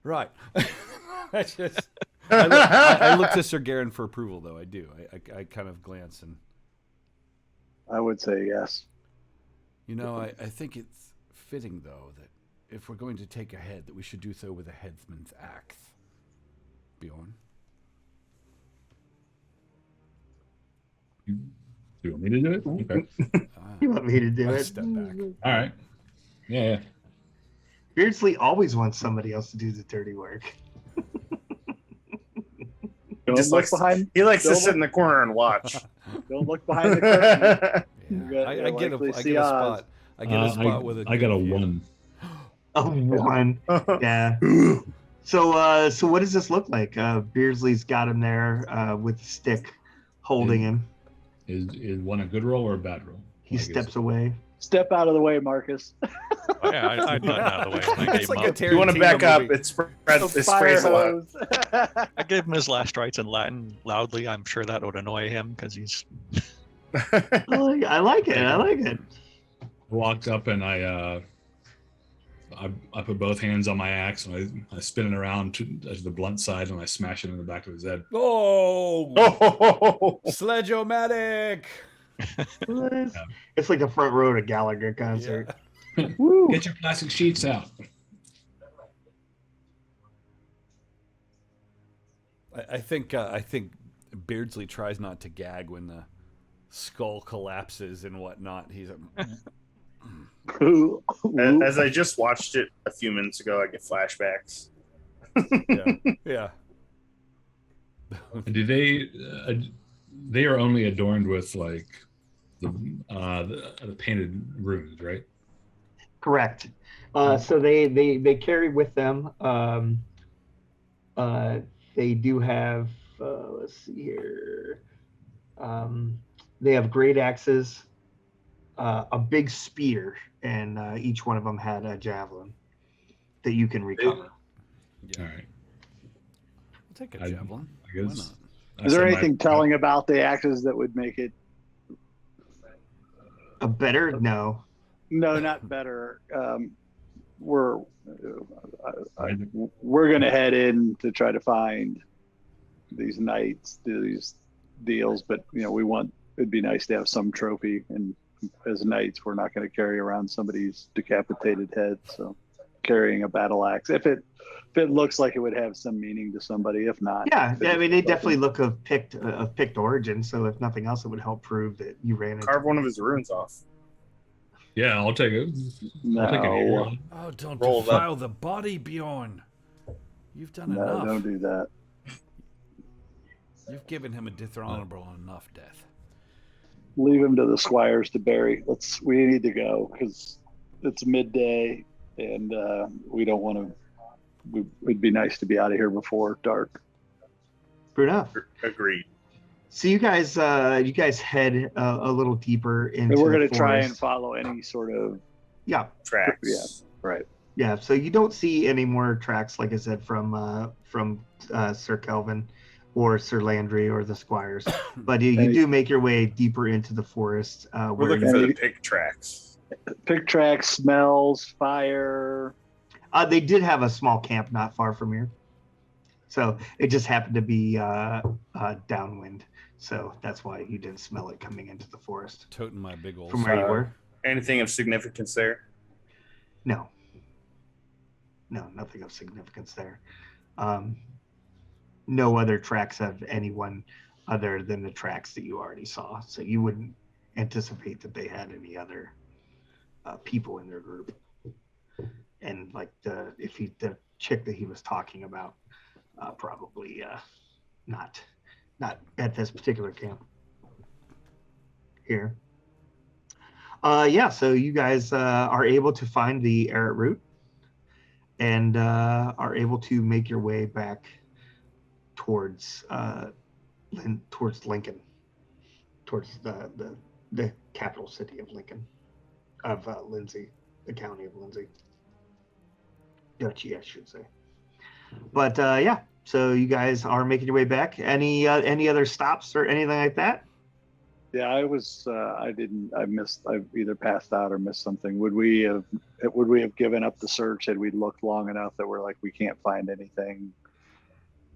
Right. I look to Sir Garen for approval, though. I do. I kind of glance and... I would say yes. You know, I think it's fitting, though, that if we're going to take a head, that we should do so with a headsman's axe. Bjorn? You want me to do it? Okay. You want me to do I it? step back. All right. Yeah. Beardsley always wants somebody else to do the dirty work. Don't Just look likes- behind. He likes to Don't sit in the corner and watch. Don't look behind the curtain. Yeah. I get a spot. I get a spot with a... I got a good view. 1. Oh, one. Yeah. So what does this look like? Beardsley's got him there with the stick, holding him. Is 1 a good roll or a bad roll? He steps away. Step out of the way, Marcus. Oh, yeah, I'd done out of the way. I That's gave, like him a up. You want to Tarantino back up? movie. It sprays Fire a lot. hose. I gave him his last rites in Latin loudly. I'm sure that would annoy him because he's... I like it. I like it. I walked up and I put both hands on my axe and I spin it around to the blunt side and I smash it in the back of his head. Oh! Oh, Sledge-o-matic! It's like the front row at a Gallagher concert. Woo. Get your plastic sheets out. I think Beardsley tries not to gag when the skull collapses and whatnot. He's Ooh. As I just watched it a few minutes ago, I get flashbacks. yeah. Do they are only adorned with like the painted runes, right? Correct. So they carry with them. They do have. Let's see here. They have great axes, a big spear, and each one of them had a javelin that you can recover. All right. I'll take a javelin. I guess. Why not? Is there anything telling about the axes that would make it? A better? No. No, not better. We're going to head in to try to find these knights, these deals, but it'd be nice to have some trophy. And as knights, we're not going to carry around somebody's decapitated head. So carrying a battle axe, if it looks like it would have some meaning to somebody, if not. Yeah, I mean, they definitely look of picked origin. So if nothing else, it would help prove that you ran into. Carve one of his runes off. Yeah, I'll take it. No. I'll take it. Oh, don't Roll defile the body, Bjorn. You've done No, enough. don't do that. You've given him a dishonorable enough death. Leave him to the squires to bury. We need to go because it's midday and we don't want to. It'd be nice to be out of here before dark. Fair enough. Agreed. So you guys head a little deeper into And we're the going to try and forest. follow any sort of Tracks. right. Yeah, so you don't see any more tracks, like I said, from Sir Kelvin or Sir Landry or the squires, but you do make your way deeper into the forest. We're Where looking you, for the pig tracks. Pick tracks, smells, fire. they did have a small camp not far from here, so it just happened to be downwind, so that's why you didn't smell it coming into the forest Toting my big old from where you were. Anything of significance there? No, nothing of significance there. No other tracks of anyone other than the tracks that you already saw. So you wouldn't anticipate that they had any other people in their group. And like the chick that he was talking about, probably not at this particular camp here. So you guys are able to find the Arrowroot route and are able to make your way back towards Lincoln, towards the capital city of Lincoln, of Lindsay, the county of Lindsay, Duchy, I should say. But so you guys are making your way back. Any other stops or anything like that? Yeah, I either passed out or missed something. Would we have given up the search had we looked long enough that we're like, we can't find anything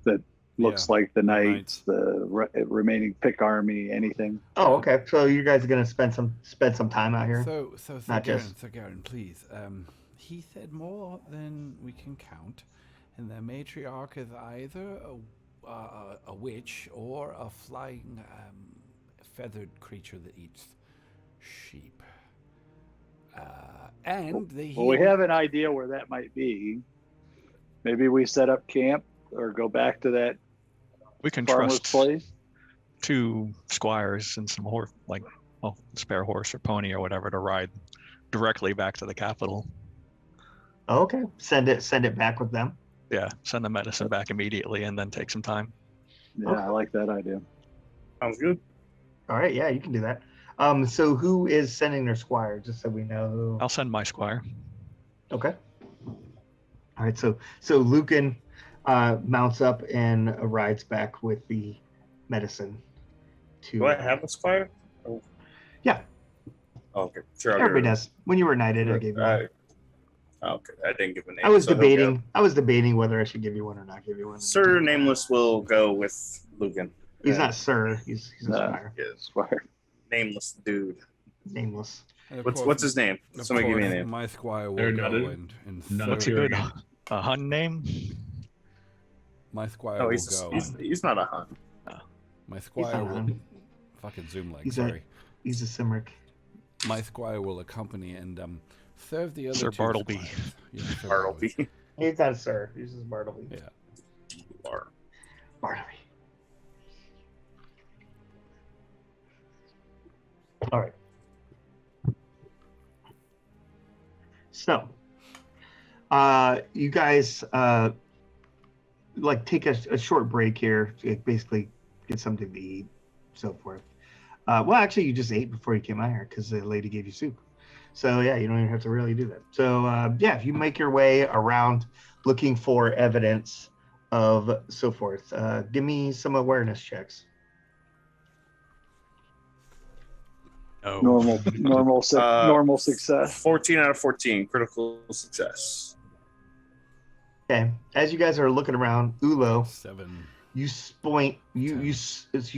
that looks like the knights, the remaining pick army, anything? Oh, okay. So you guys are gonna spend some time out here. So Sir Garen, please. He said more than we can count, and the matriarch is either a witch or a flying feathered creature that eats sheep. We have an idea where that might be. Maybe we set up camp or go back to that. We can farmer's trust place. 2 squires and some horse, spare horse or pony or whatever, to ride directly back to the capital. Oh, okay. Send it back with them. Yeah, send the medicine back immediately and then take some time. Yeah, Okay. I like that idea. Sounds good. All right. Yeah, you can do that. So who is sending their squire? Just so we know who. I'll send my squire. Okay. All right. So Lucan mounts up and rides back with the medicine. Do I have a squire? Oh. Yeah. Oh, okay. Sure. Everybody does. When you were knighted, I gave you one. Okay. I didn't give a name. I was so debating. I was debating whether I should give you one or not give you one. Sir Nameless will go with Lucan. He's not Sir. He's a squire. Squire. Nameless dude. Nameless. What's his name? Somebody give me a name. My squire will They're go not and What's a good Hun name? my squire Oh, will he's go. he's not a Hun. My He's squire not will Hun. fucking zoom like. He's Sorry. He's a Cymric. My squire will accompany and serve the other Sir 2 Bartleby. squires. Yeah, Sir Bartleby. He's not a Sir. He's just Bartleby. Yeah. Bartleby. All right. So, you guys take a short break here to basically get something to eat, so forth. Well, actually, you just ate before you came out here because the lady gave you soup. So yeah, you don't even have to really do that. So if you make your way around looking for evidence of so forth, give me some awareness checks. No. Normal success. 14 out of 14. Critical success. Okay. As you guys are looking around, Ulo, 7. you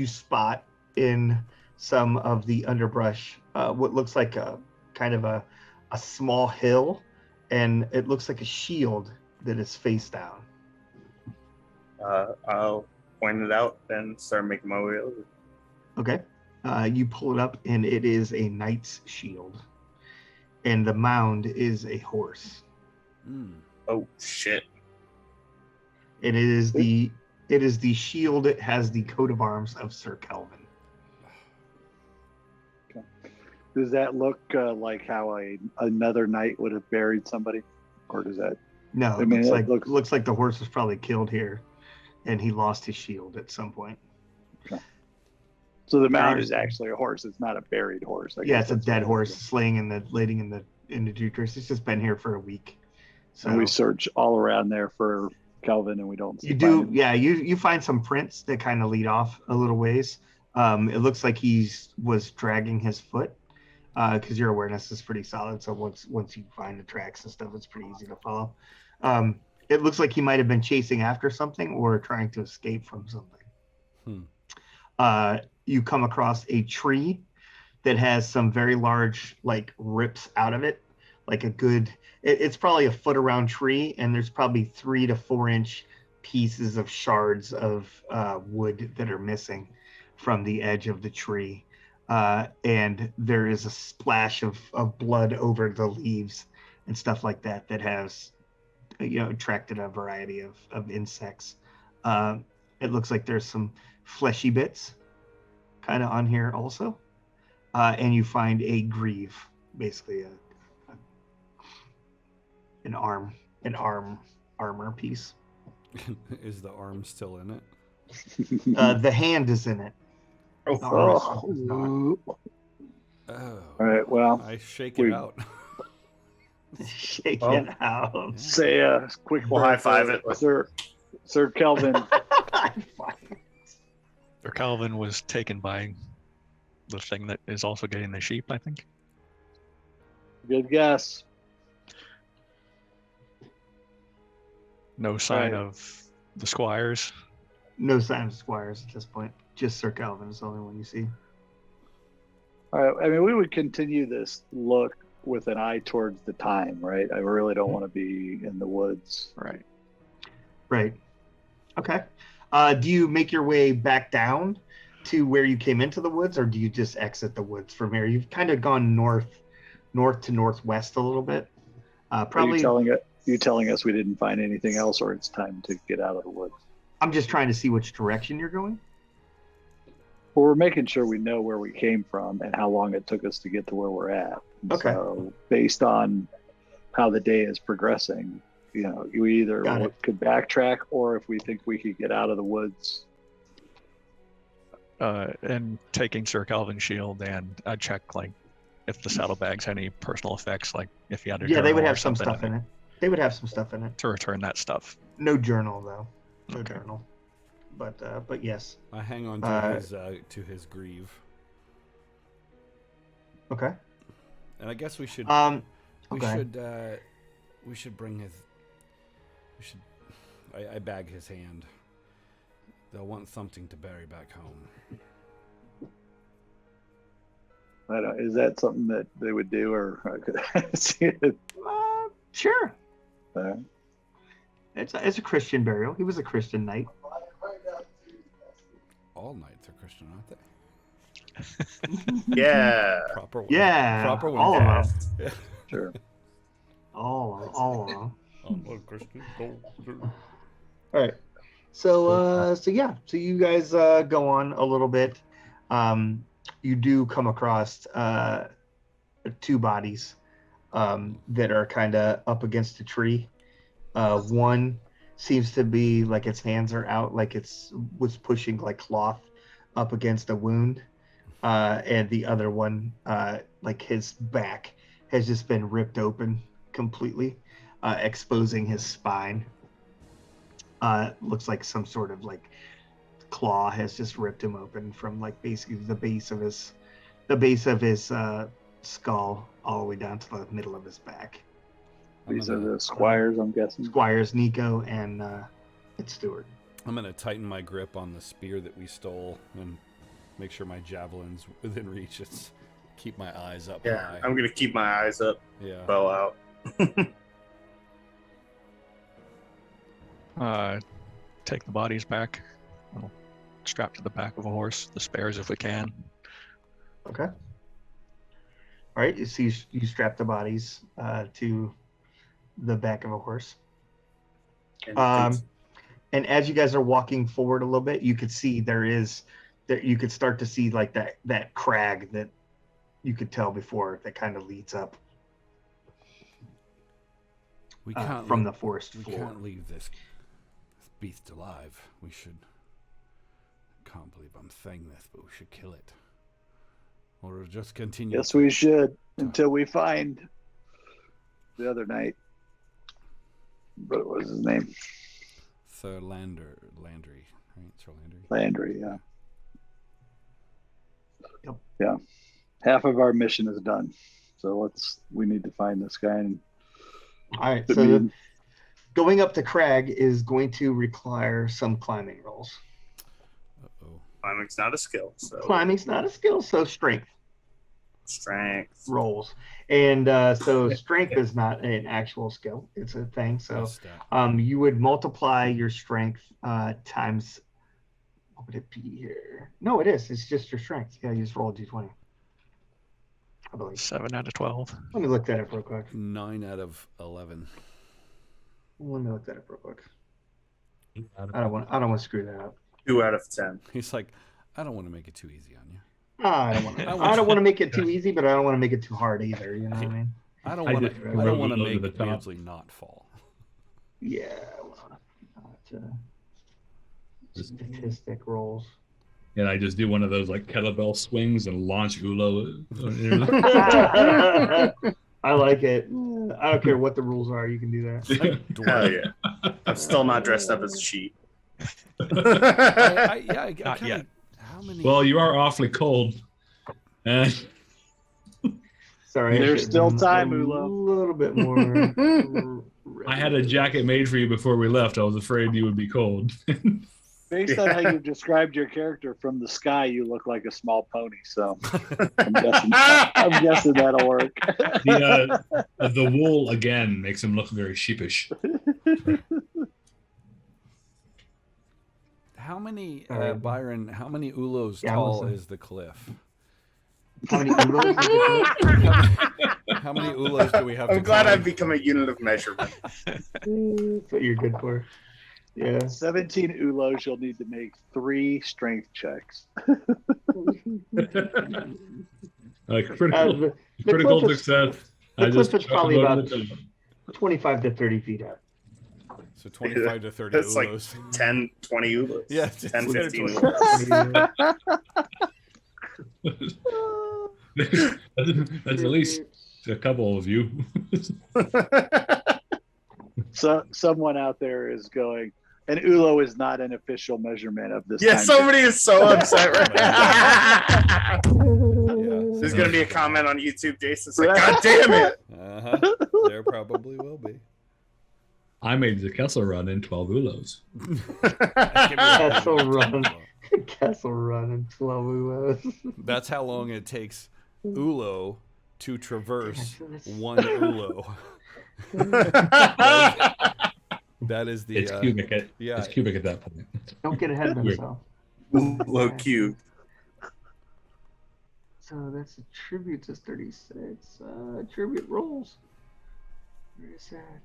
spot in some of the underbrush what looks like a kind of a small hill, and it looks like a shield that is face down. I'll point it out and start making my way over. Okay. You pull it up, and it is a knight's shield, and the mound is a horse. Oh shit! It is the shield. It has the coat of arms of Sir Kelvin. Does that look like how another knight would have buried somebody, or does that? No, it looks like the horse was probably killed here, and he lost his shield at some point. Okay. So the mount is actually a horse. It's not a buried horse. Yeah, it's a dead horse laying in the Duchess. It's just been here for a week. So and we search all around there for Kelvin, and we don't. You find some prints that kind of lead off a little ways. It looks like was dragging his foot, because your awareness is pretty solid. So once you find the tracks and stuff, it's pretty easy to follow. It looks like he might have been chasing after something or trying to escape from something. You come across a tree that has some very large rips out of it, it's probably a foot around tree, and there's probably 3 to 4 inch pieces of shards of wood that are missing from the edge of the tree, and there is a splash of blood over the leaves and stuff like that has attracted a variety of insects. It looks like there's some fleshy bits kind of on here also, and you find a greave, basically an armor piece. Is the arm still in it? The hand is in it. Oh. All right. Well, I shake it out. Shake it out. Say a quick We'll high five it, Sir Kelvin. Sir Calvin was taken by the thing that is also getting the sheep, I think. Good guess. No sign of the squires. No sign of squires at this point. Just Sir Calvin is the only one you see. All right. I mean, we would continue this look with an eye towards the time, right? I really don't want to be in the woods. Right. Okay. Do you make your way back down to where you came into the woods, or do you just exit the woods from here? You've kind of gone north to northwest a little bit. Probably. Are you telling us we didn't find anything else, or it's time to get out of the woods? I'm just trying to see which direction you're going. Well, we're making sure we know where we came from and how long it took us to get to where we're at. Okay. So based on how the day is progressing, you either could backtrack, or if we think we could get out of the woods. And taking Sir Calvin's shield, and I'd check if the saddlebags had any personal effects, if he had a journal. Yeah, they would have some stuff in it. They would have some stuff in it. To return that stuff. No journal though. No journal. But yes. I hang on to his greave. Okay. And I guess we should. We should bring his. I bag his hand. They'll want something to bury back home. Is that something that they would do, or I could see it? Sure. It's a Christian burial. He was a Christian knight. All knights are Christian, aren't they? Yeah. Proper one. Yeah. Proper one. All of them. Yeah. Sure. All of them. I'm a Christian. All right. So you guys go on a little bit. You do come across 2 bodies that are kind of up against a tree. One seems to be like its hands are out, like was pushing cloth up against a wound, and the other one, his back has just been ripped open completely, exposing his spine. Looks like some sort of claw has just ripped him open from basically the base of his skull all the way down to the middle of his back. These are the squires, I'm guessing. Squires Nico and Stuart. I'm gonna tighten my grip on the spear that we stole and make sure my javelin's within reach. It's keep my eyes up high. I'm gonna keep my eyes up. Yeah. Bow out. Take the bodies back. We'll strap to the back of a horse, the spares if we can. Okay. All right. So you strap the bodies to the back of a horse. And as you guys are walking forward a little bit, you could see you could start to see that crag that you could tell before that kind of leads up from the forest floor. We can't leave this beast alive. We should can't believe I'm saying this, but we should kill it. Or just continue. Yes, we should until we find the other knight. What was his name? Sir Landry, right? Sir Landry. Landry, yeah. Yep. Yeah. Half of our mission is done. So we need to find this guy. And All right. So going up to Crag is going to require some climbing rolls. Uh-oh. Climbing's not a skill. So Climbing's not a skill, so strength rolls. And so strength is not an actual skill. It's a thing. So you would multiply your strength times, what would it be here? No, it is. It's just your strength. Yeah, you just roll a d20. I believe. 7 out of 12. Let me look that up real quick. 9 out of 11. Let me look that up real quick. I don't want to screw that up. 2 out of 10. He's like, I don't want to make it too easy on you. I don't want to make it too easy, but I don't want to make it too hard either. You know what I mean? I don't want to make Beardsley not fall. Yeah. Statistic rolls. And I just do one of those like kettlebell swings and launch Ulo. I like it. I don't care what the rules are. You can do that. Hell yeah. I'm still not dressed up as a sheep. Not yet. How many? Well, you are awfully cold. Sorry. There's still time, Ulo. A little bit more. I had a jacket made for you before we left. I was afraid you would be cold. Based on how you described your character from the sky, you look like a small pony. So I'm guessing that'll work. The wool again makes him look very sheepish. How many, Byron? How many Ulos tall is the cliff? How many Ulos? How many Ulos do we have? I'm glad I've become a unit of measurement. That's what you're good for. Yeah. 17 Ulos, you'll need to make 3 strength checks. Critical success. The cliff is probably about 25 to 30 feet up. So 25 to 30 That's Ulos. like 10, 20 Ulos. Yeah, 10, 15 Ulos. That's at least a couple of you. So someone out there is going, and Ulo is not an official measurement of this. Yeah, somebody is so upset right now. Yeah. There's going to be a comment on YouTube, Jason's like, God damn it. There probably will be. I made the Kessel run in 12 Ulos. Castle run in 12 Ulos. That's how long it takes Ulo to traverse one Ulo. That is the. It's cubic. It's cubic at that point. Don't get ahead of himself. Low cube. So that's a tribute to 36. Tribute rolls. Where is that?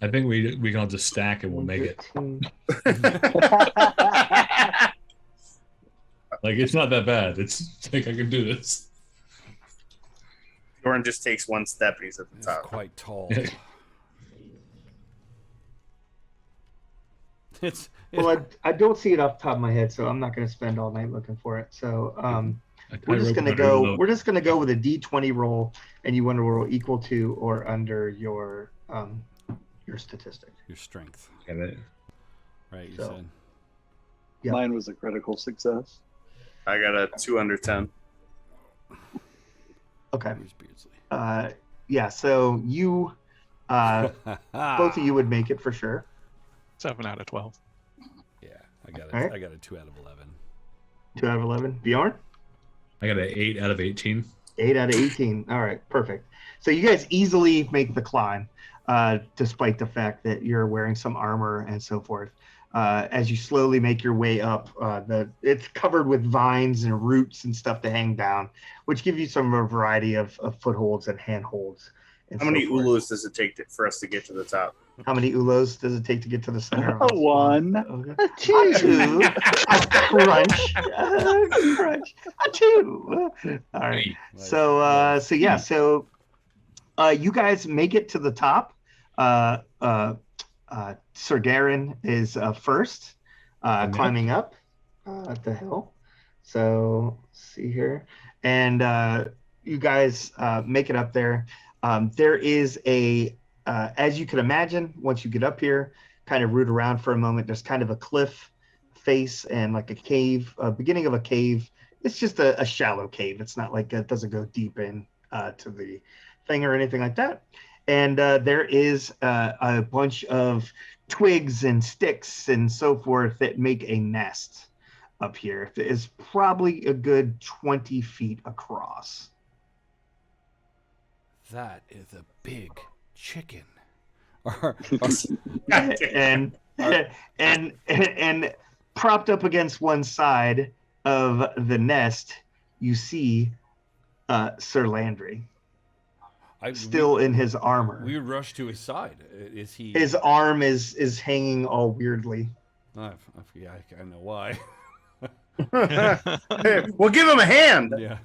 I think we can all just stack and we'll make it. Like, it's not that bad. I think I can do this. Jordan just takes one step and he's at the top. Quite tall. Well, I don't see it off the top of my head, so I'm not going to spend all night looking for it. So we're just going to go. We're just going to go with a D20 roll, and you want to roll equal to or under your statistic. Your strength. Right, you said. Yeah. Mine was a critical success. I got a 2 under 10. Okay. Where's Beardsley? Yeah. So you, both of you would make it for sure. 7 out of 12. Yeah, I got it. Right. I got a 2 out of 11. 2 out of 11. Bjorn? I got an 8 out of 18. 8 out of 18. All right, perfect. So you guys easily make the climb, despite the fact that you're wearing some armor and so forth. As you slowly make your way up, it's covered with vines and roots and stuff to hang down, which give you some variety of footholds and handholds. How many Ulos does it take for us to get to the top? How many Ulos does it take to get to the center? One. Okay. A 2. A crunch. Crunch. A 2. All right. So you guys make it to the top. Sir Garen is first, And climbing up the hill. So let's see here, and you guys make it up there. There is as you can imagine, once you get up here, kind of root around for a moment. There's kind of a cliff face and like a cave, beginning of a cave. It's just a shallow cave. It's not like it doesn't go deep in to the thing or anything like that. And there is a bunch of twigs and sticks and so forth that make a nest up here. It is probably a good 20 feet across. That is a big chicken. and propped up against one side of the nest, you see Sir Landry still in his armor. We rush to his side. Is he? His arm is hanging all weirdly. I know why. Hey, we'll give him a hand. Yeah.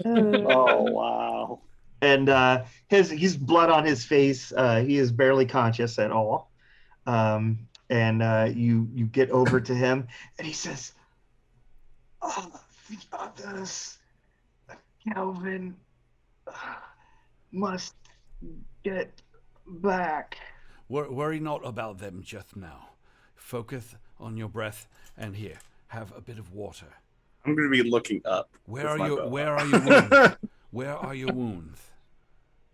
Oh wow. And he's blood on his face. He is barely conscious at all. And you get over to him, and he says, "Oh, the others, Calvin, must get back." Worry not about them just now. Focus on your breath, and here, have a bit of water. I'm going to be looking up. Where are your wounds? Where are your wounds?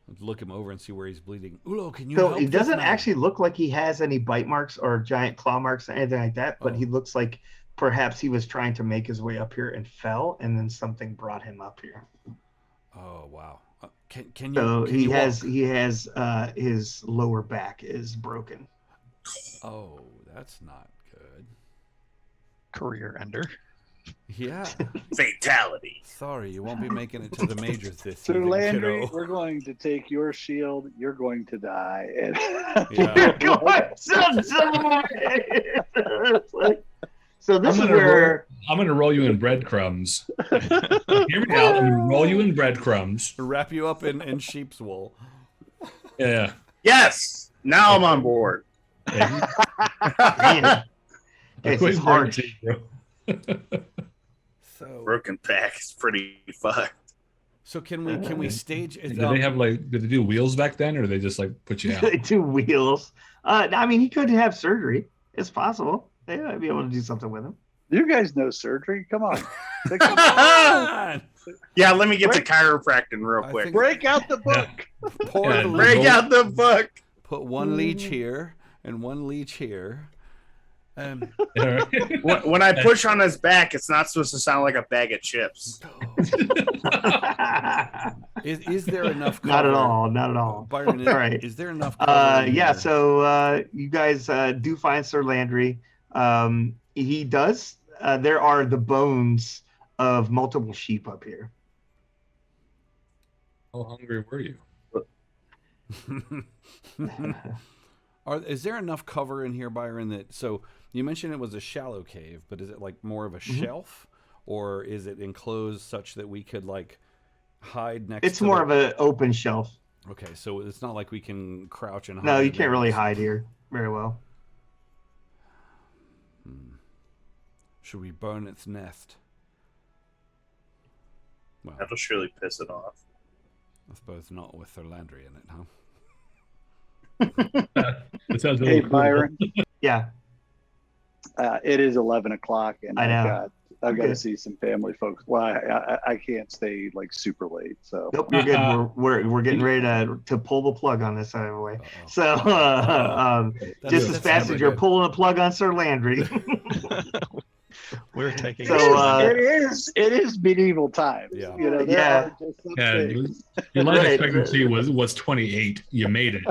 Let's look him over and see where he's bleeding. Ulo, can you So help he this doesn't man? actually look like he has any bite marks or giant claw marks or anything like that, but he looks like perhaps he was trying to make his way up here and fell, and then something brought him up here. Oh wow! Can you? So can he you has walk? his lower back is broken. Oh, that's not good. Career ender. Yeah. Fatality. Sorry, you won't be making it to the majors this Sir season, Landry, kiddo. we're going to take your shield. You're going to die. And Yeah. So this is where I'm gonna roll you in breadcrumbs. Hear me out. I'm gonna roll you in breadcrumbs. Wrap you up in sheep's wool. Yeah. Yes. Now I'm on board. man, this is harsh. So, Broken back is pretty fucked. so can we stage? Did they have did they do wheels back then, or did they just put you out? Two wheels. I mean, he could have surgery. It's possible. They might be able to do something with him. you guys know surgery. Come on. Yeah, let me get to chiropractic real I quick. think- Break out the book. Pour Yeah, the Break leech- out the book. Put one leech here and one leech here. When I push on his back, it's not supposed to sound like a bag of chips. Is there enough cover? Not at all. Not at all. Byron, All right. is there enough cover? in Yeah, here? so you guys do find Sir Landry. He does. There are the bones of multiple sheep up here. How hungry were you? Is there enough cover in here, Byron, that so you mentioned it was a shallow cave, but is it more of a shelf, or is it enclosed such that we could hide next It's to more of an open shelf. Okay, so it's not like we can crouch and hide. No, you in can't there. really hide here very well. Should we burn its nest? Well, That'll surely piss it off. I suppose not with Sir Landry in it, huh? That sounds Hey, really cool. Byron. Yeah. It is 11 o'clock, and I know. I've got Okay. to see some family folks. Well, I can't stay super late. So Nope, you're good. We're getting ready to pull the plug on this out of the way. Uh-oh. So That's- just as that's fast never as you're good. pulling the plug on Sir Landry. We're taking So, it is medieval times. Yeah. You know, there Yeah. are just some Yeah, things. your life Right. expectancy was 28. You made it.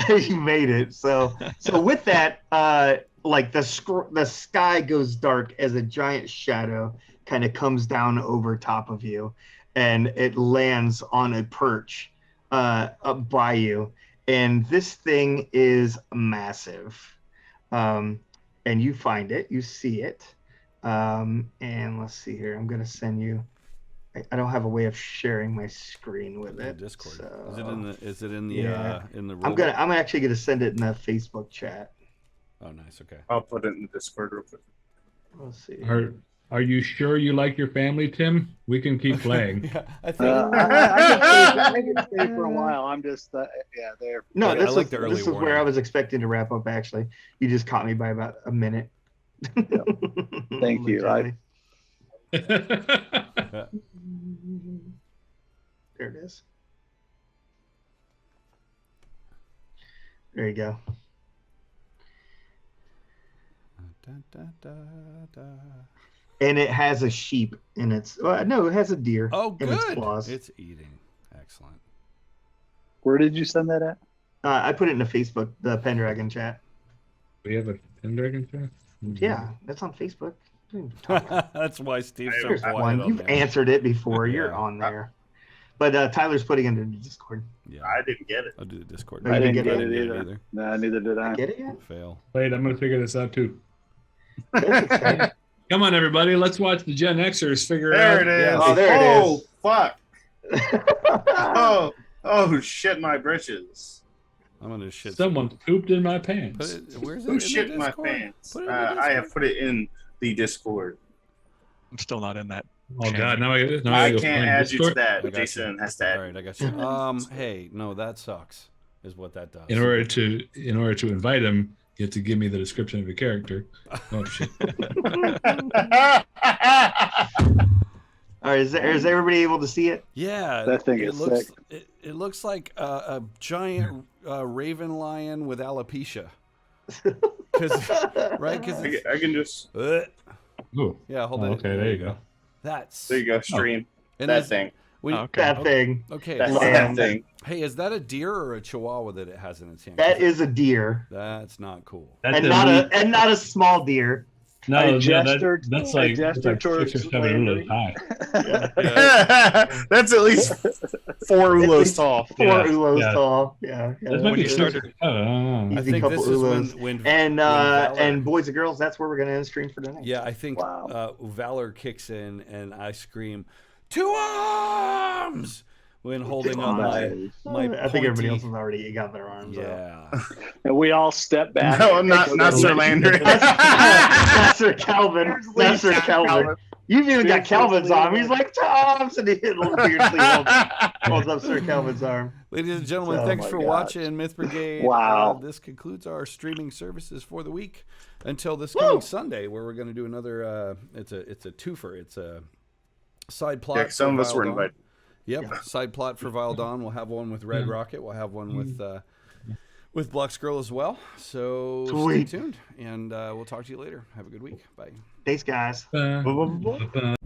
You made it. So with that, the sky goes dark as a giant shadow kind of comes down over top of you, and it lands on a perch up by you. And this thing is massive. And you find it, you see it. And let's see here. I'm going to send you I don't have a way of sharing my screen with it. Discord. So... Is it in the Yeah. in the I'm rule? actually gonna send it in the Facebook chat. Oh, nice. Okay. I'll put it in the Discord real quick. Let's see. Are you sure you like your family, Tim? We can keep playing. Yeah, I think. I can stay for a while. I'm just, they're. No, I this like is the early this is where warning. I was expecting to wrap up. Actually, you just caught me by about a minute. Thank you. There it is. There you go. And it has a sheep in its. No, it has a deer. Oh, in its good. claws. It's eating. Excellent. Where did you send that at? I put it in the Facebook, the Pendragon chat. We have a Pendragon chat? Yeah, that's on Facebook. That's why Steve's so There's quiet one. on You've there. answered it before. You're Yeah. on there. But Tyler's putting it into the Discord. Yeah, I didn't get it. I'll do the Discord. I didn't get it either. No, neither did I. Get it yet? Fail. Wait, I'm going to figure this out too. That's exciting. Come on, everybody. Let's watch the Gen Xers figure There out. it is. Yeah. Oh, there it is. Fuck. Oh, shit my britches. I'm gonna shit. Someone pooped in my pants. Put it, where's it? Who in the shit my Discord? pants? Put it in the I Discord. have put it in the Discord. I'm still not in that. Oh, God. Now I I go can't find add you to Discord. I that. got Jason you. has to add. All right, I got you. Hey, no, that sucks. Is what that does. In order to invite him, you have to give me the description of your character. Oh, shit. All right, is everybody able to see it? Yeah, That thing it is looks. sick. It looks like a giant raven lion with alopecia. Right? Because I can just. Ooh. yeah, hold Oh, it. okay, there you go. That's There you go. Stream and that is- thing. we- Okay. That thing. Okay. That, Wow. that thing. Hey, is that a deer or a chihuahua that it has in its hand? That is a deer, That's not cool. That's and elite. not a small deer. No, I no, gestured- that's I like, gestured 6 or towards 7 Landry. Ulos high. That's at least 4 Ulos tall. 4 Yeah, Ulos yeah. tall. Yeah. That might When be you six. started- I don't know. Easy I think couple this is Ulos. when And Valor- and boys and girls, that's where we're gonna end stream for tonight. yeah, I think Wow. Valor kicks in and I scream, 2 arms when holding on Nice. my I think everybody pointy- else has already got their arms up. Yeah. And we all step back. No, not Sir Landry. That's Sir Calvin. That's Sir Calvin. You've even got Calvin's arm. He's like, Toms! And he fiercely holds up Sir Calvin's arm. Ladies and gentlemen, Oh thanks my for gosh. watching Myth Brigade. Wow. This concludes our streaming services for the week until this coming Sunday, where we're going to do another. It's a twofer. It's a side plot. Yeah, some for of us were Vile Dawn. invited. Yep, side plot for Vile Dawn. We'll have one with Red Rocket. We'll have one with Block Scroll as well. So Sweet. stay tuned, and we'll talk to you later. Have a good week. Bye. Thanks, guys. Ba- ba- ba-